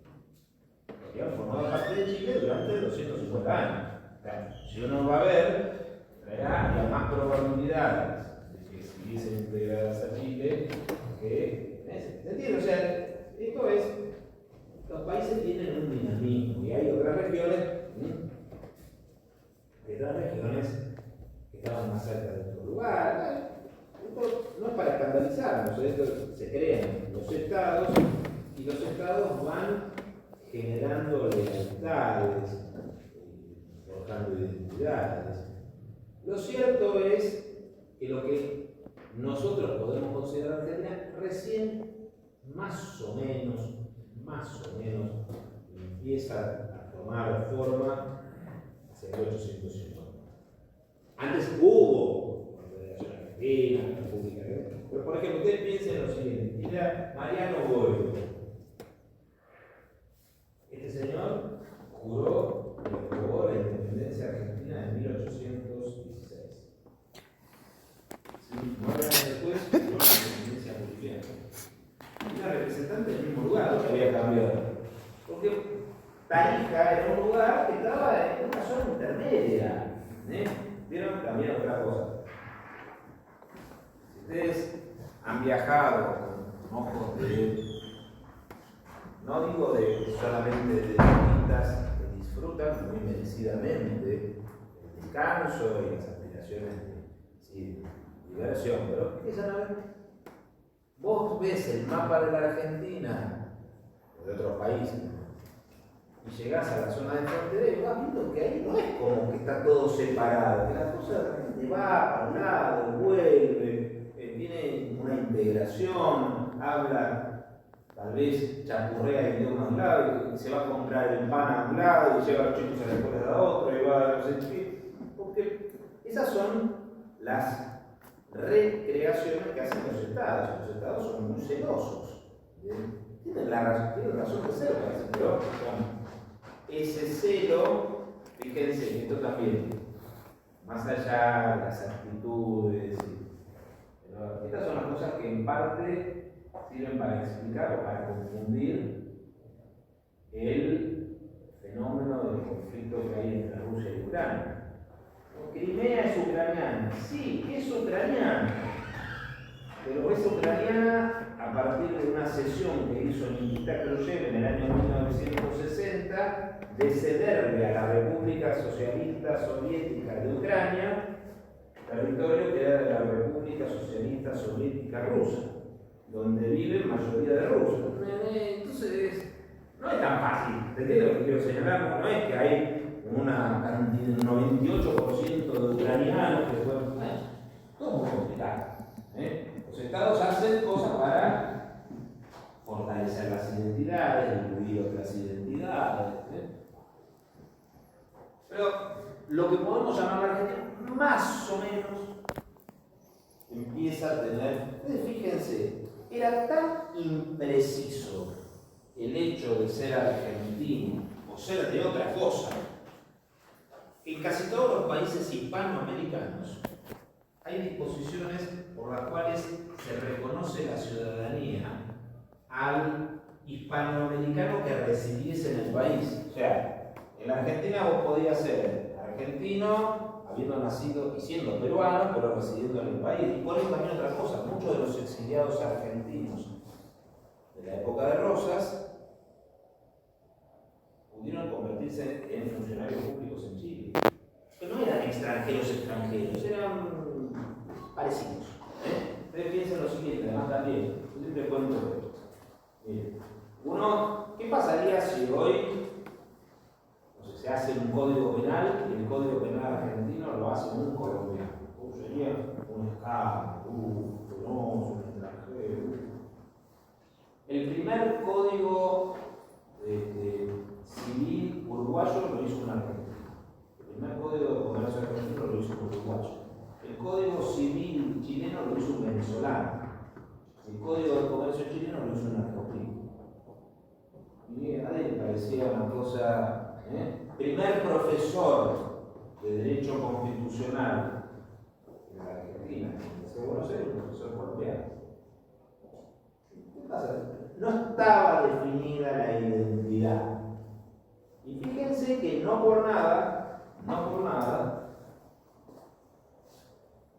Porque han formado parte de Chile durante 250 años. O sea, si uno va a ver, había más probabilidades de que siguiesen integradas a Chile que en ese. ¿Se entiende? O sea, esto es, los países tienen un dinamismo y hay otras regiones que estaban más cerca de otro lugar. Esto no es para escandalizarnos, esto se crean los estados y los estados van generando lealtades, forjando identidades. Lo cierto es que lo que nosotros podemos considerar Argentina recién más o menos empieza a tomar forma hacia 1850. Antes hubo Confederación Argentina, República Argentina, pero por ejemplo, ustedes piensen en lo siguiente: era Mariano Goyo. Este señor juró y aprobó la independencia argentina en 1816. 9 años después, juró la independencia boliviana. Una representante del mismo lugar, lo que había cambiado. Porque Tarija era un lugar que estaba en una zona intermedia. ¿Vieron? También otra cosa. Si ustedes han viajado con ojos de, no digo de solamente de turistas que disfrutan muy merecidamente el descanso y las aspiraciones de diversión, pero empiezan a ver. Vos ves el mapa de la Argentina o de otros países y llegás a la zona de frontera y vas viendo que ahí no es como que está todo separado, que la cosa de repente va para un lado, vuelve, tiene una integración, habla, tal vez chapurrea idioma a un lado y se va a comprar el pan a un lado y lleva a los chicos a la escuela a otro y va a no sé qué, porque esas son las recreaciones que hacen los estados. Los estados son muy celosos. Tienen razón de ser, pero ese celo, fíjense, esto también, más allá de las actitudes, estas son las cosas que en parte sirven para explicar o para confundir el fenómeno del conflicto que hay entre Rusia y Ucrania. Crimea es ucraniana, sí, es ucraniana, pero es ucraniana a partir de una cesión que hizo Nikita Khrushchev en el año 1960 de cederle a la República Socialista Soviética de Ucrania territorio que era de la República Socialista Soviética Rusa, donde vive mayoría de rusos. Entonces, no es tan fácil, ¿entendés lo que quiero señalar? No es que hay un 98% de ucranianos que fueron. Todo muy complicado. Los estados hacen cosas para fortalecer las identidades, incluir otras identidades. Pero lo que podemos llamar la Argentina, más o menos, empieza a tener. Fíjense, era tan impreciso el hecho de ser argentino o ser de otra cosa. En casi todos los países hispanoamericanos hay disposiciones por las cuales se reconoce la ciudadanía al hispanoamericano que residiese en el país. O sea, en la Argentina vos podías ser argentino, habiendo nacido y siendo peruano, pero residiendo en el país. Y por eso también otra cosa, muchos de los exiliados argentinos la época de Rosas, pudieron convertirse en funcionarios públicos en Chile. Que no eran extranjeros, eran parecidos. Ustedes piensen lo siguiente, además también, yo siempre cuento esto. Miren, ¿qué pasaría si hoy se hace un código penal y el código penal argentino lo hace un colombiano? Sería un escándalo, un extranjero. El primer código civil uruguayo lo hizo un argentino. El primer código de comercio argentino lo hizo un uruguayo. El código civil chileno lo hizo un venezolano. El código de comercio chileno lo hizo un argentino. Y a nadie le parecía una cosa. Primer profesor de Derecho Constitucional en la Argentina, en Buenos Aires, un profesor colombiano. ¿Qué pasa? No estaba definida la identidad. Y fíjense que no por nada,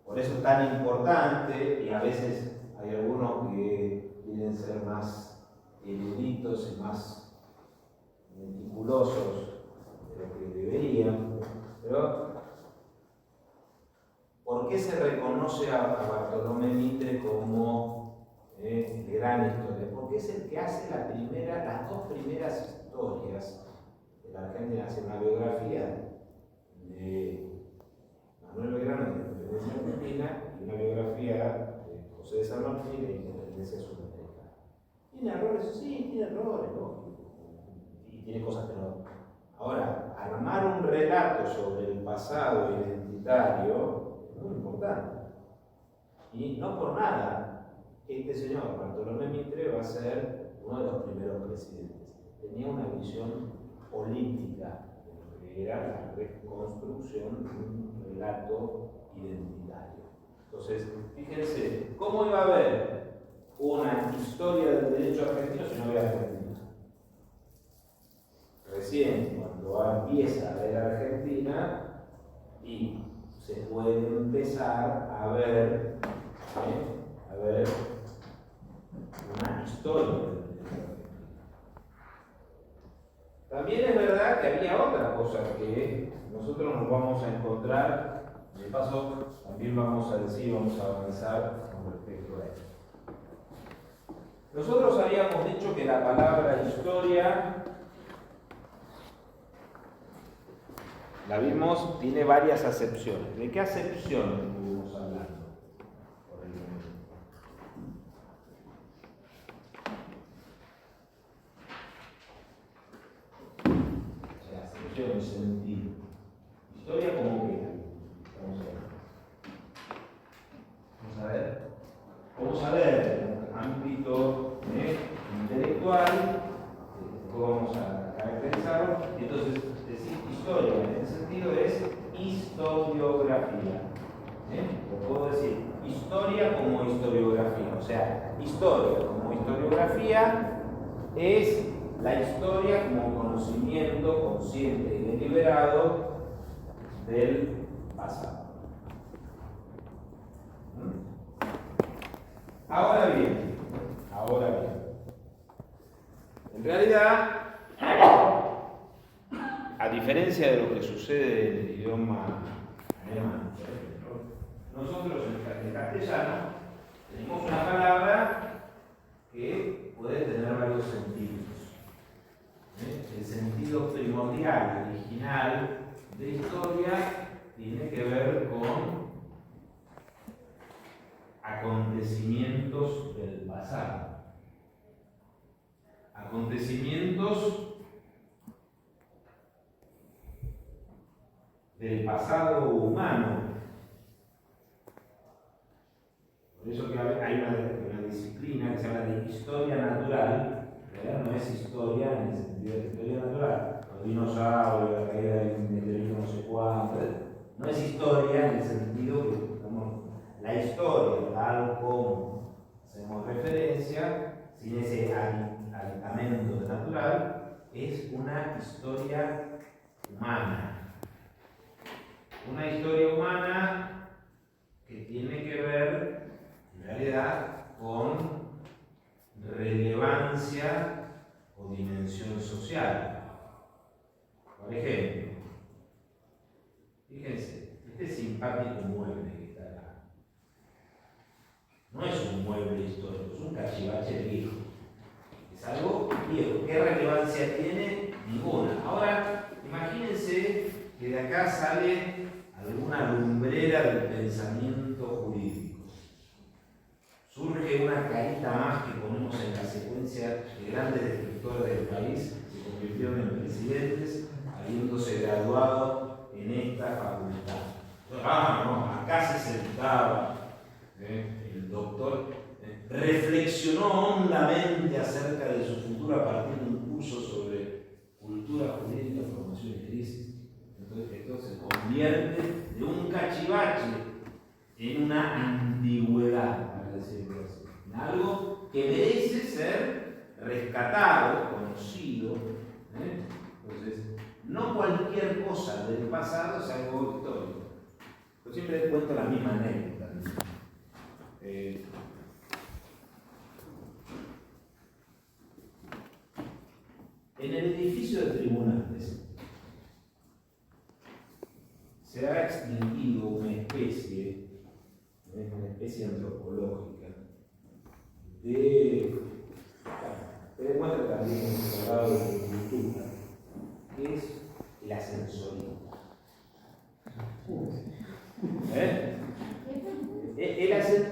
por eso es tan importante, y a veces hay algunos que quieren ser más eruditos y más meticulosos de lo que deberían, pero ¿por qué se reconoce a Bartolomé Mitre como gran historia? Porque es el que hace las dos primeras historias de la Argentina. Hace una biografía de Manuel Belgrano de la Independencia Argentina y una biografía de José de San Martín de la Independencia Sudamericana. ¿Tiene errores? Sí, tiene errores, ¿no? Y tiene cosas que no. Ahora, armar un relato sobre el pasado identitario es muy importante. Y no por nada, este señor, Bartolomé Mitre, va a ser uno de los primeros presidentes. Tenía una visión política de lo que era la reconstrucción de un relato identitario. Entonces, fíjense, ¿cómo iba a haber una historia del derecho argentino si no había Argentina? Recién, cuando empieza a ver Argentina, y se puede empezar a ver una historia del derecho argentino. También es verdad que había otra cosa que nosotros nos vamos a encontrar, de paso también vamos a avanzar con respecto a esto. Nosotros habíamos dicho que la palabra historia, la vimos, tiene varias acepciones. ¿De qué acepción estuvimos hablando? Por el momento. O sea, acepción, sentido. Historia como que. Vamos a ver en un ámbito intelectual, cómo vamos a caracterizarlo. Entonces, decir historia en ese sentido es historiografía. Lo puedo decir historia como historiografía. O sea, historia como historiografía es la historia como conocimiento consciente y deliberado del pasado. Ahora bien, en realidad, a diferencia de lo que sucede en el idioma alemán, por ejemplo, nosotros en castellano tenemos una palabra que puede tener varios sentidos. El sentido primordial, original de historia, tiene que ver con acontecimientos del pasado. Acontecimientos del pasado humano. Por eso que hay una disciplina que se llama de historia natural, ¿verdad? No es historia en el sentido de historia natural, los dinosaurios, la caída del meteorito no sé cuánto, no es historia en el sentido que la historia, tal como hacemos referencia, sin ese aditamento natural, es una historia humana. Una historia humana que tiene que ver, en realidad, con relevancia relevancia o dimensión social. Por ejemplo, fíjense, este simpático mueble que está acá no es un mueble histórico, es un cachivache viejo. Es algo viejo. ¿Qué relevancia tiene? Ninguna. Ahora, imagínense que de acá sale alguna lumbrera del pensamiento jurídico. Surge una carita más que ponemos en la secuencia de grandes escritores del país, se convirtieron en presidentes, habiéndose graduado en esta facultad. No, acá se sentaba el doctor, reflexionó hondamente acerca de su futuro a partir de un curso sobre cultura jurídica, formación y crisis. Entonces esto se convierte de un cachivache en una ambigüedad, para decirlo así, en algo que merece ser rescatado, conocido. Entonces, no cualquier cosa del pasado es algo histórico. Yo siempre cuento la misma anécdota. En el edificio de tribunales se ha extinguido una especie antropológica de, se demuestra también en el grado de cultura, que es el ascensorista.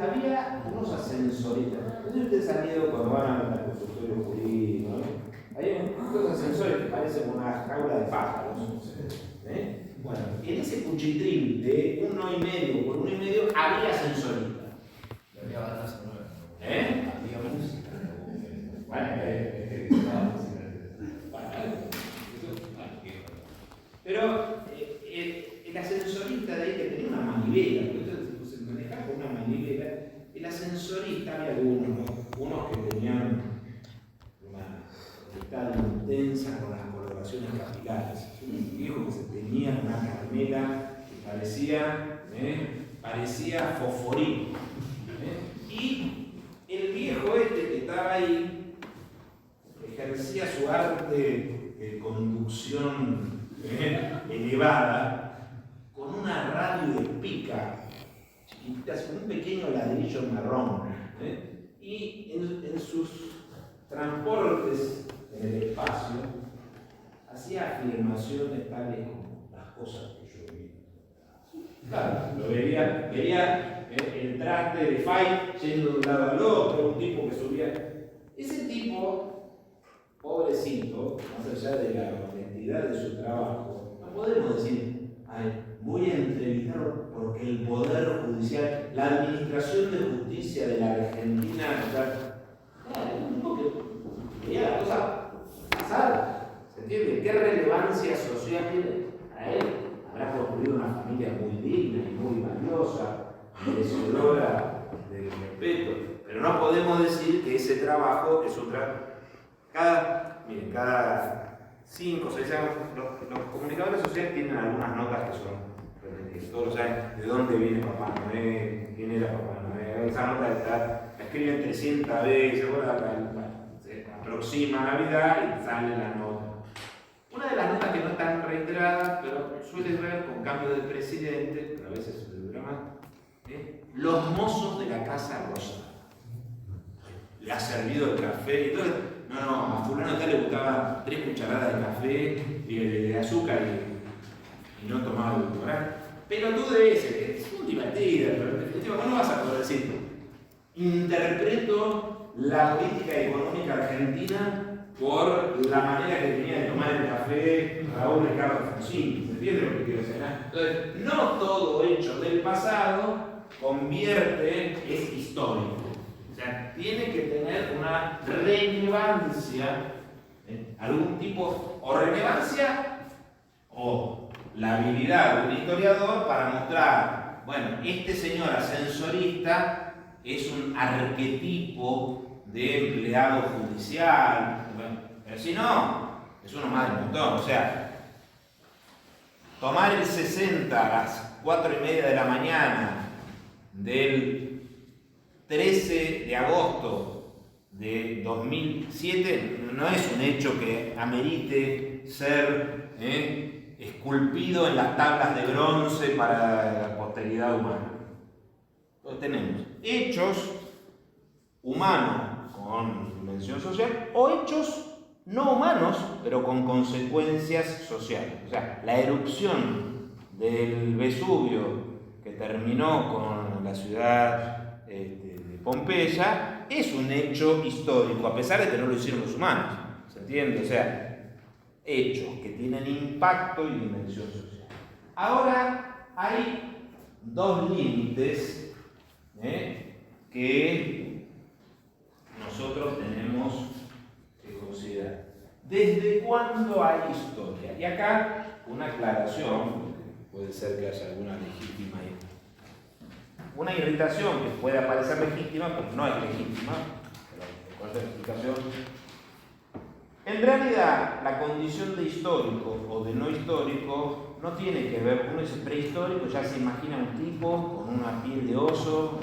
Había unos ascensoristas. Entonces ustedes han ido cuando van al consultorio jurídico, hay unos ascensores que parecen una jaula de pájaros. Bueno, en ese cuchitril de 1,5 por 1,5 había ascensorista. Había banda sonora. Había música. Pero el ascensorista de ahí que tenía una manivela, se manejaba con una manivela, el ascensorista había algunos que tenían una amistad intensa con las coloraciones capilares. Un viejo que se tenía una carmela que parecía fosforito. Y el viejo que estaba ahí ejercía su arte de conducción elevada con una radio de pica chiquitita, con un pequeño ladrillo marrón, y en sus transportes en el espacio hacía afirmaciones tales como las cosas que yo vi. Claro, lo veía el traste de Fight yendo de un lado al otro, un tipo que subía. Ese tipo, pobrecito, más allá de la honestidad de su trabajo, no podemos decir, voy a entrevistarlo porque el Poder Judicial, la Administración de Justicia de la Argentina, un tipo que veía la cosa pasar. ¿Se entiende? ¿Qué relevancia social tiene a él? Habrá construido una familia muy digna y muy valiosa, merecedora del respeto, pero no podemos decir que ese trabajo es un trabajo. Cada 5 o 6 años, los comunicadores sociales tienen algunas notas que son repetidas. Todos saben de dónde viene Papá Noel, quién era Papá Noel. Esa nota la escriben 300 veces, se aproxima Navidad y sale la nota. Una de las notas que no están reiteradas, pero suele ver con cambio de presidente, pero a veces se dura más, los mozos de la Casa Rosada. Le ha servido el café y todo. No, a fulano tal le gustaba 3 cucharadas de café y de azúcar y no tomaba edulcorante. Pero tú de ese, que es muy divertida, pero en definitiva, no vas a poder decir, interpreto la política económica argentina por la manera que tenía de tomar el café Raúl Ricardo Alfonsín. ¿Se entiende lo que quiero decir? Entonces, no todo hecho del pasado es histórico. O sea, tiene que tener una relevancia, algún tipo, o relevancia, o la habilidad de un historiador para mostrar, bueno, este señor ascensorista es un arquetipo de empleado judicial, pero si no, es uno más del montón. O sea, tomar el 60 a las 4:30 de la mañana del 13 de agosto de 2007 no es un hecho que amerite ser esculpido en las tablas de bronce para la posteridad humana. Entonces tenemos hechos humanos con dimensión social o hechos no humanos pero con consecuencias sociales. O sea, la erupción del Vesubio que terminó con la ciudad de Pompeya es un hecho histórico, a pesar de que no lo hicieron los humanos. ¿Se entiende? O sea, hechos que tienen impacto y dimensión social. Ahora hay dos límites que nosotros tenemos que considerar. ¿Desde cuándo hay historia? Y acá una aclaración, puede ser que haya alguna legítima, una irritación que puede parecer legítima, pero no es legítima, pero con esta explicación. En realidad, la condición de histórico o de no histórico no tiene que ver, uno dice prehistórico, ya se imagina un tipo con una piel de oso,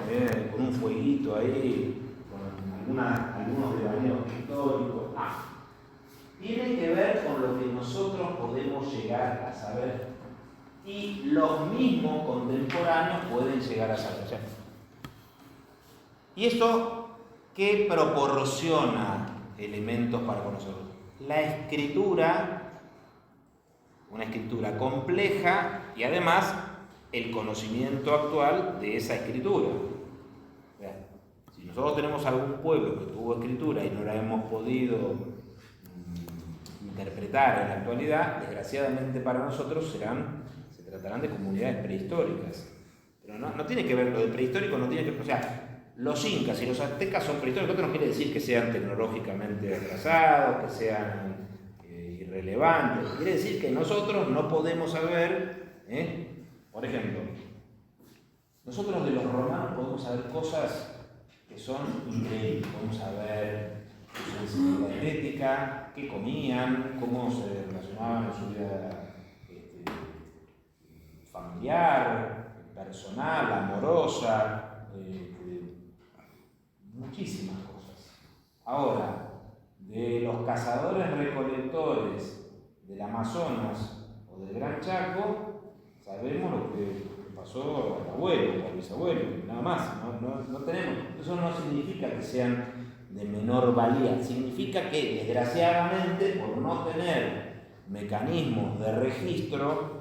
con un fueguito ahí, con algunos devaneos históricos. Tiene que ver con lo que nosotros podemos llegar a saber y los mismos contemporáneos pueden llegar a saber. ¿Y esto qué proporciona elementos para conocerlo? La escritura, una escritura compleja y además el conocimiento actual de esa escritura. Si nosotros tenemos algún pueblo que tuvo escritura y no la hemos podido interpretar en la actualidad, desgraciadamente para nosotros se tratarán de comunidades prehistóricas. Pero no tiene que ver, lo de prehistórico no tiene que ver, o sea, los incas y los aztecas son prehistóricos, esto no quiere decir que sean tecnológicamente atrasados, que sean irrelevantes, quiere decir que nosotros no podemos saber, por ejemplo, nosotros de los romanos podemos saber cosas que son increíbles, podemos saber su sensibilidad estética, qué comían, cómo se relacionaban en su vida familiar, personal, amorosa, muchísimas cosas. Ahora, de los cazadores recolectores del Amazonas o del Gran Chaco, sabemos lo que pasó al abuelo o al bisabuelo, nada más, no tenemos. Eso no significa que sean de menor valía, significa que desgraciadamente por no tener mecanismos de registro,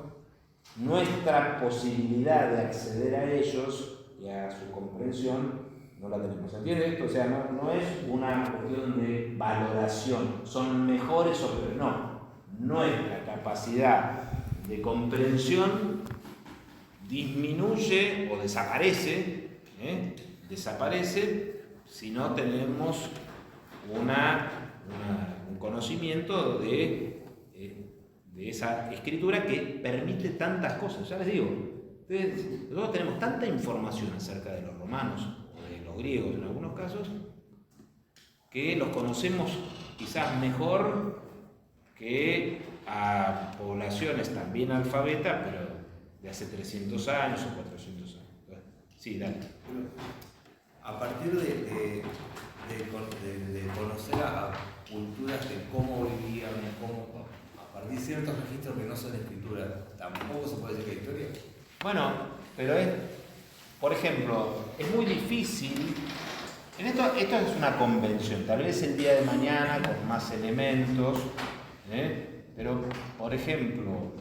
nuestra posibilidad de acceder a ellos y a su comprensión no la tenemos. ¿Se entiende esto? O sea, no es una cuestión de valoración, son mejores o peores, no. Nuestra capacidad de comprensión disminuye o desaparece, si no tenemos un conocimiento de esa escritura que permite tantas cosas. Ya les digo, nosotros tenemos tanta información acerca de los romanos o de los griegos en algunos casos que los conocemos quizás mejor que a poblaciones también alfabetas, pero de hace 300 años o 400 años. Sí, dale. A partir de conocer a culturas de cómo vivían, a partir de ciertos registros que no son escritura, ¿tampoco se puede decir que es historia? Bueno, pero por ejemplo, es muy difícil. Esto es una convención, tal vez el día de mañana con más elementos, pero por ejemplo,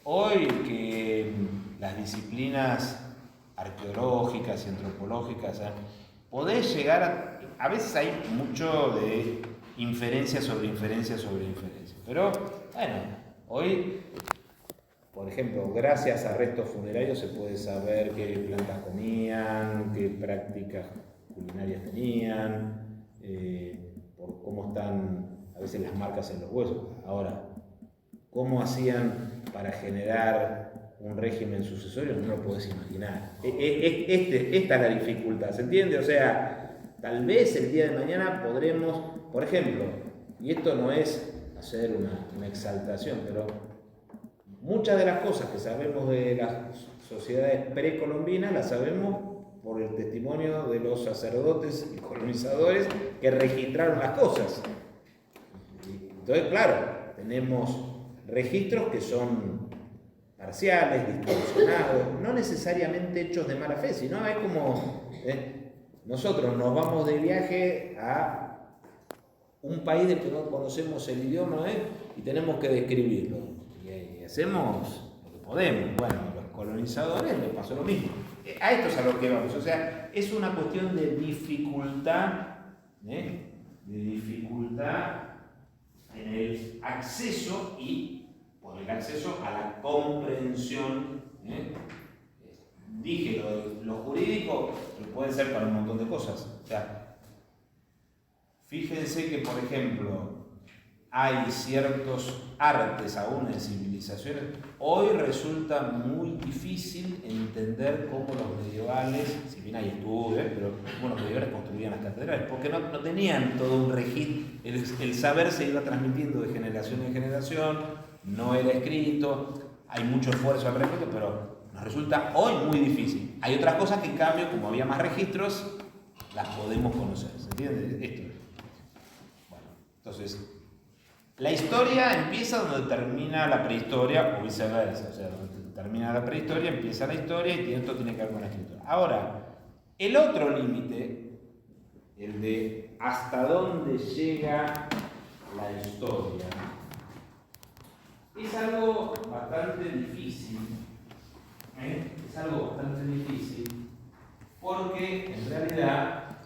hoy que las disciplinas arqueológicas y antropológicas, podés llegar a veces hay mucho de inferencia sobre inferencia sobre inferencia, pero bueno, hoy, por ejemplo, gracias a restos funerarios se puede saber qué plantas comían, qué prácticas culinarias tenían, por cómo están a veces las marcas en los huesos. Ahora, ¿cómo hacían para generar un régimen sucesorio? No lo podés imaginar. Esta es la dificultad, ¿se entiende? O sea, tal vez el día de mañana podremos, por ejemplo, y esto no es hacer una exaltación, pero muchas de las cosas que sabemos de las sociedades precolombinas las sabemos por el testimonio de los sacerdotes y colonizadores que registraron las cosas. Entonces, claro, tenemos registros que son parciales, distorsionados, no necesariamente hechos de mala fe, sino es como nosotros nos vamos de viaje a un país del que no conocemos el idioma y tenemos que describirlo. Y hacemos lo que podemos. Bueno, a los colonizadores les pasó lo mismo. A esto es a lo que vamos. O sea, es una cuestión de dificultad, en el acceso y por el acceso a la comprensión. Dije, lo jurídico puede ser para un montón de cosas. O sea, fíjense que, por ejemplo, hay ciertos artes aún en civilizaciones. Hoy resulta muy difícil entender cómo los medievales, si bien hay estudios, pero los medievales construían las catedrales, porque no tenían todo un registro. El saber se iba transmitiendo de generación en generación, no era escrito, hay mucho esfuerzo al respecto, pero nos resulta hoy muy difícil. Hay otras cosas que, en cambio, como había más registros, las podemos conocer. ¿Se entiende esto? Bueno, entonces, la historia empieza donde termina la prehistoria, o viceversa. O sea, donde termina la prehistoria, empieza la historia, y esto tiene que ver con la escritura. Ahora, el otro límite, el de hasta dónde llega la historia, es algo bastante difícil. Es algo bastante difícil porque en realidad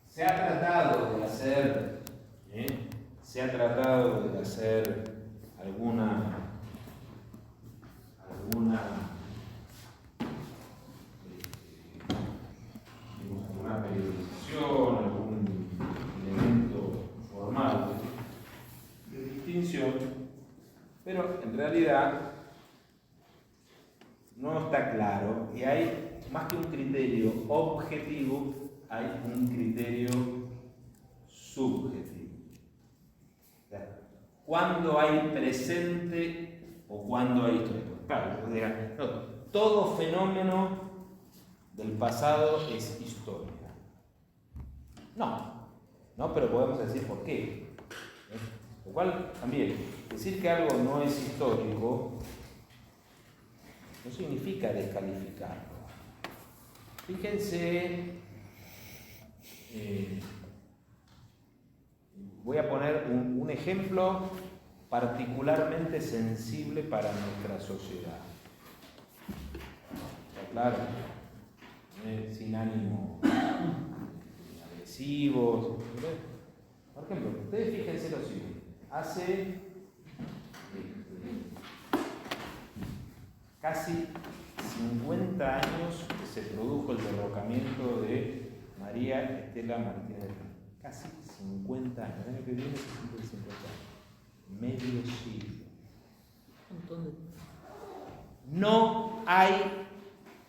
se ha tratado de hacer alguna periodización, algún elemento formal de distinción, pero en realidad no está claro, y hay más que un criterio objetivo, hay un criterio subjetivo. O sea, ¿cuándo hay presente o cuándo hay historia? Claro, no, todo fenómeno del pasado es historia. No, pero podemos decir por qué. Lo cual también, decir que algo no es histórico no significa descalificarlo. Fíjense, voy a poner un ejemplo particularmente sensible para nuestra sociedad. ¿Está claro? Sin ánimo agresivos. Por ejemplo, ustedes fíjense lo siguiente. Hace casi 50 años que se produjo el derrocamiento de María Estela Martínez de Franco. Casi 50 años. El año que viene se cumplen 50 años. Medio siglo. Un montón de... No hay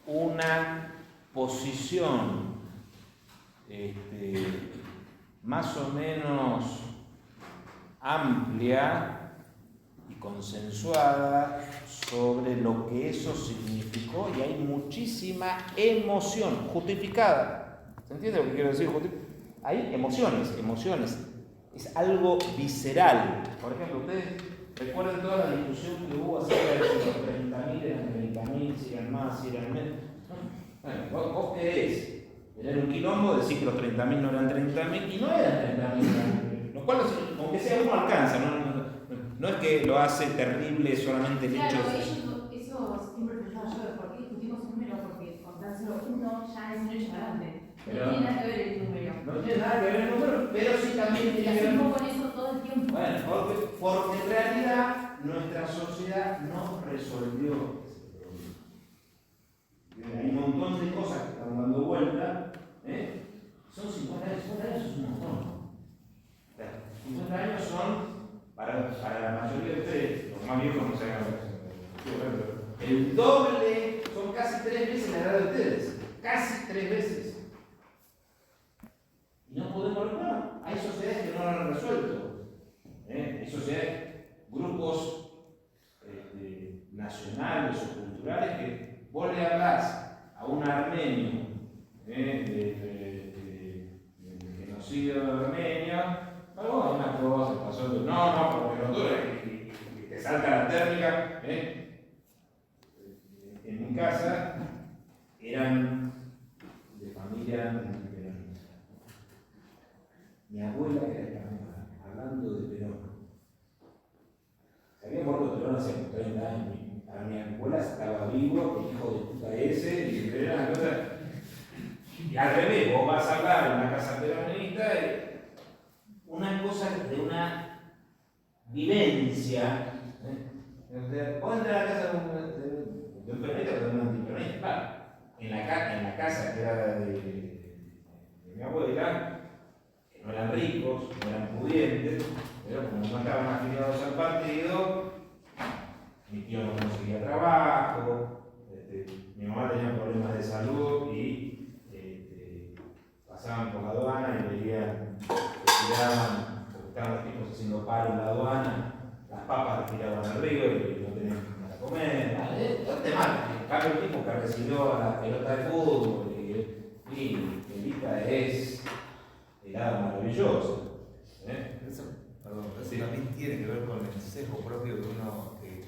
una posición más o menos amplia y consensuada sobre lo que eso significó, y hay muchísima emoción justificada. ¿Se entiende lo que quiero decir? Hay emociones. Es algo visceral. Por ejemplo, ustedes recuerdan toda la discusión que hubo acerca de si los 30.000 eran 30.000, si eran más, si eran menos. Bueno, ¿vos qué es? Era un quilombo decir que los 30.000 no eran 30.000 y no eran 30.000. Lo cual, aunque sea uno alcanza, no es que lo hace terrible solamente el hecho de... Eso siempre pensaba yo, ¿por qué discutimos un número? Porque contárselo uno ya es un hecho grande. Pero, no tiene nada que ver el número. No tiene nada que ver el número, pero sí también tiene que ver... hacemos con eso todo el tiempo. Bueno, porque en realidad nuestra sociedad no resolvió ese problema. Hay un montón de cosas que están dando vuelta. Son 50 años, 50 años es un montón. O sea, 50 años son... Para la mayoría de ustedes, los más viejos no se hagan el doble, son casi 3 veces la edad de ustedes. Casi 3 veces. Y no podemos, bueno, hay sociedades que no lo han resuelto. Hay sociedades, grupos nacionales o culturales que vos le hablás a un armenio era Escamilla, hablando de Perón. Se había muerto Perón hace 30 años. A mi abuela estaba vivo, el hijo de puta ese, y era una cosa. Y al revés, vos vas a hablar en una casa peronista, una cosa de una vivencia. Vos entras a la casa de un peronista o de un antiperonista, claro. En la casa que era de mi abuela, que no eran ricos, no eran pudientes, pero como no estaban afiliados al partido, mi tío no conseguía trabajo, mi mamá tenía problemas de salud y pasaban por la aduana y veían que tiraban, porque estaban los tipos haciendo paro en la aduana, las papas las tiraban al río y no tenían para comer, bastante mal. El tipo que recibió a la pelota de fútbol y Elita es helada maravillosa. Eso también tiene que ver con el sesgo propio que uno, que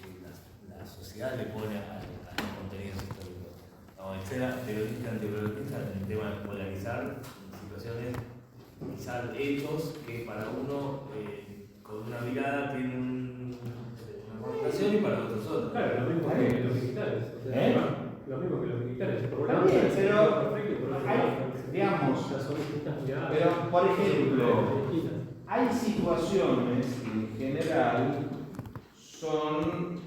la sociedad le pone a los contenidos históricos. Como sea periodista, antiperiodista, en el tema de polarizar situaciones, quizás hechos que para uno con una mirada tienen una connotación y para otros otros. Claro, lo mismo que los digitales. O sea, lo mismo que los digitales. Por un lado, Bien, es pero perfecto, por otro hay, lado, digamos, las distintas miradas. pero por ejemplo, distintas. hay situaciones que en general son,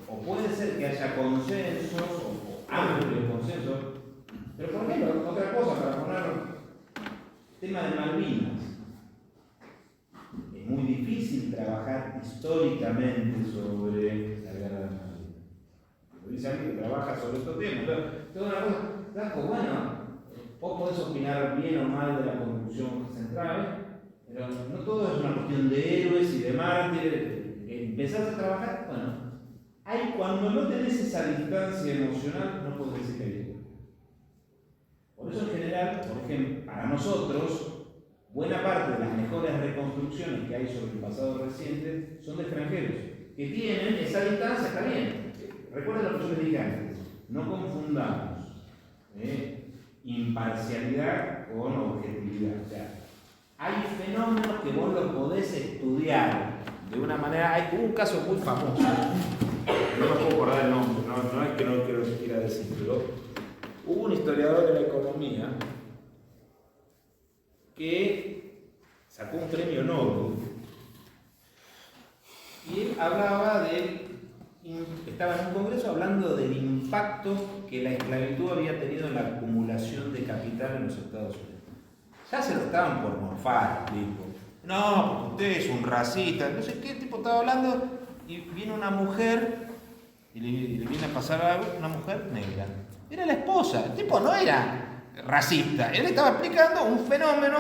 o puede ser que haya consensos, o amplios consensos, pero por ejemplo, otra cosa, para poner el tema de Malvinas. Es muy difícil trabajar históricamente sobre la guerra de Malvinas. Lo dice alguien que trabaja sobre estos temas. Toda una cosa, Blanco, bueno, vos podés opinar bien o mal de la construcción central, pero no todo es una cuestión de héroes y de mártires. Empezás a trabajar, bueno, hay cuando no tenés esa distancia emocional, no podés decir que hay héroes. Por eso en general, por ejemplo, para nosotros, buena parte de las mejores reconstrucciones que hay sobre el pasado reciente son de extranjeros, que tienen esa distancia, está bien. Recuerden lo que yo les dije antes, no confundamos imparcialidad con objetividad. O sea, hay fenómenos que vos los podés estudiar de una manera. Hubo un caso muy famoso, no me puedo acordar el nombre, no es que no quiero siquiera decir, pero hubo un historiador de la economía que sacó un premio Nobel y él hablaba estaba en un congreso hablando del impacto que la esclavitud había tenido en la acumulación de capital en los Estados Unidos. Ya se lo estaban por morfar, tipo. No, porque usted es un racista, no sé qué tipo estaba hablando, y viene una mujer y le viene a pasar algo, una mujer negra. Era la esposa, el tipo no era racista, él estaba explicando un fenómeno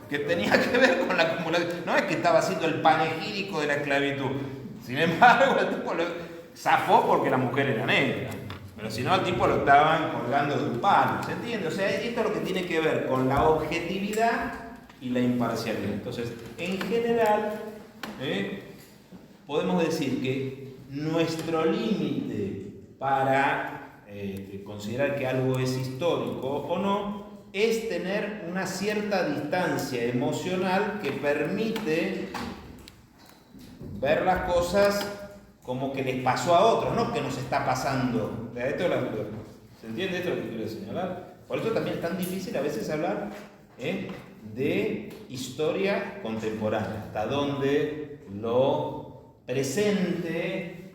que tenía que ver con la acumulación, no es que estaba haciendo el panegírico de la esclavitud. Sin embargo, el tipo lo zafó porque la mujer era negra, pero si no, al tipo lo estaban colgando de un palo, ¿se entiende? O sea, esto es lo que tiene que ver con la objetividad y la imparcialidad. Entonces, en general, podemos decir que nuestro límite para considerar que algo es histórico o no es tener una cierta distancia emocional que permite ver las cosas como que les pasó a otros, no que nos está pasando. ¿Se entiende esto lo que quiero señalar? Por eso también es tan difícil a veces hablar de historia contemporánea, hasta donde lo presente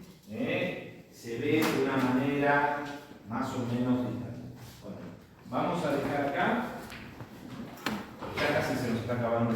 se ve de una manera más o menos distante. Bueno, vamos a dejar acá, ya casi se nos está acabando.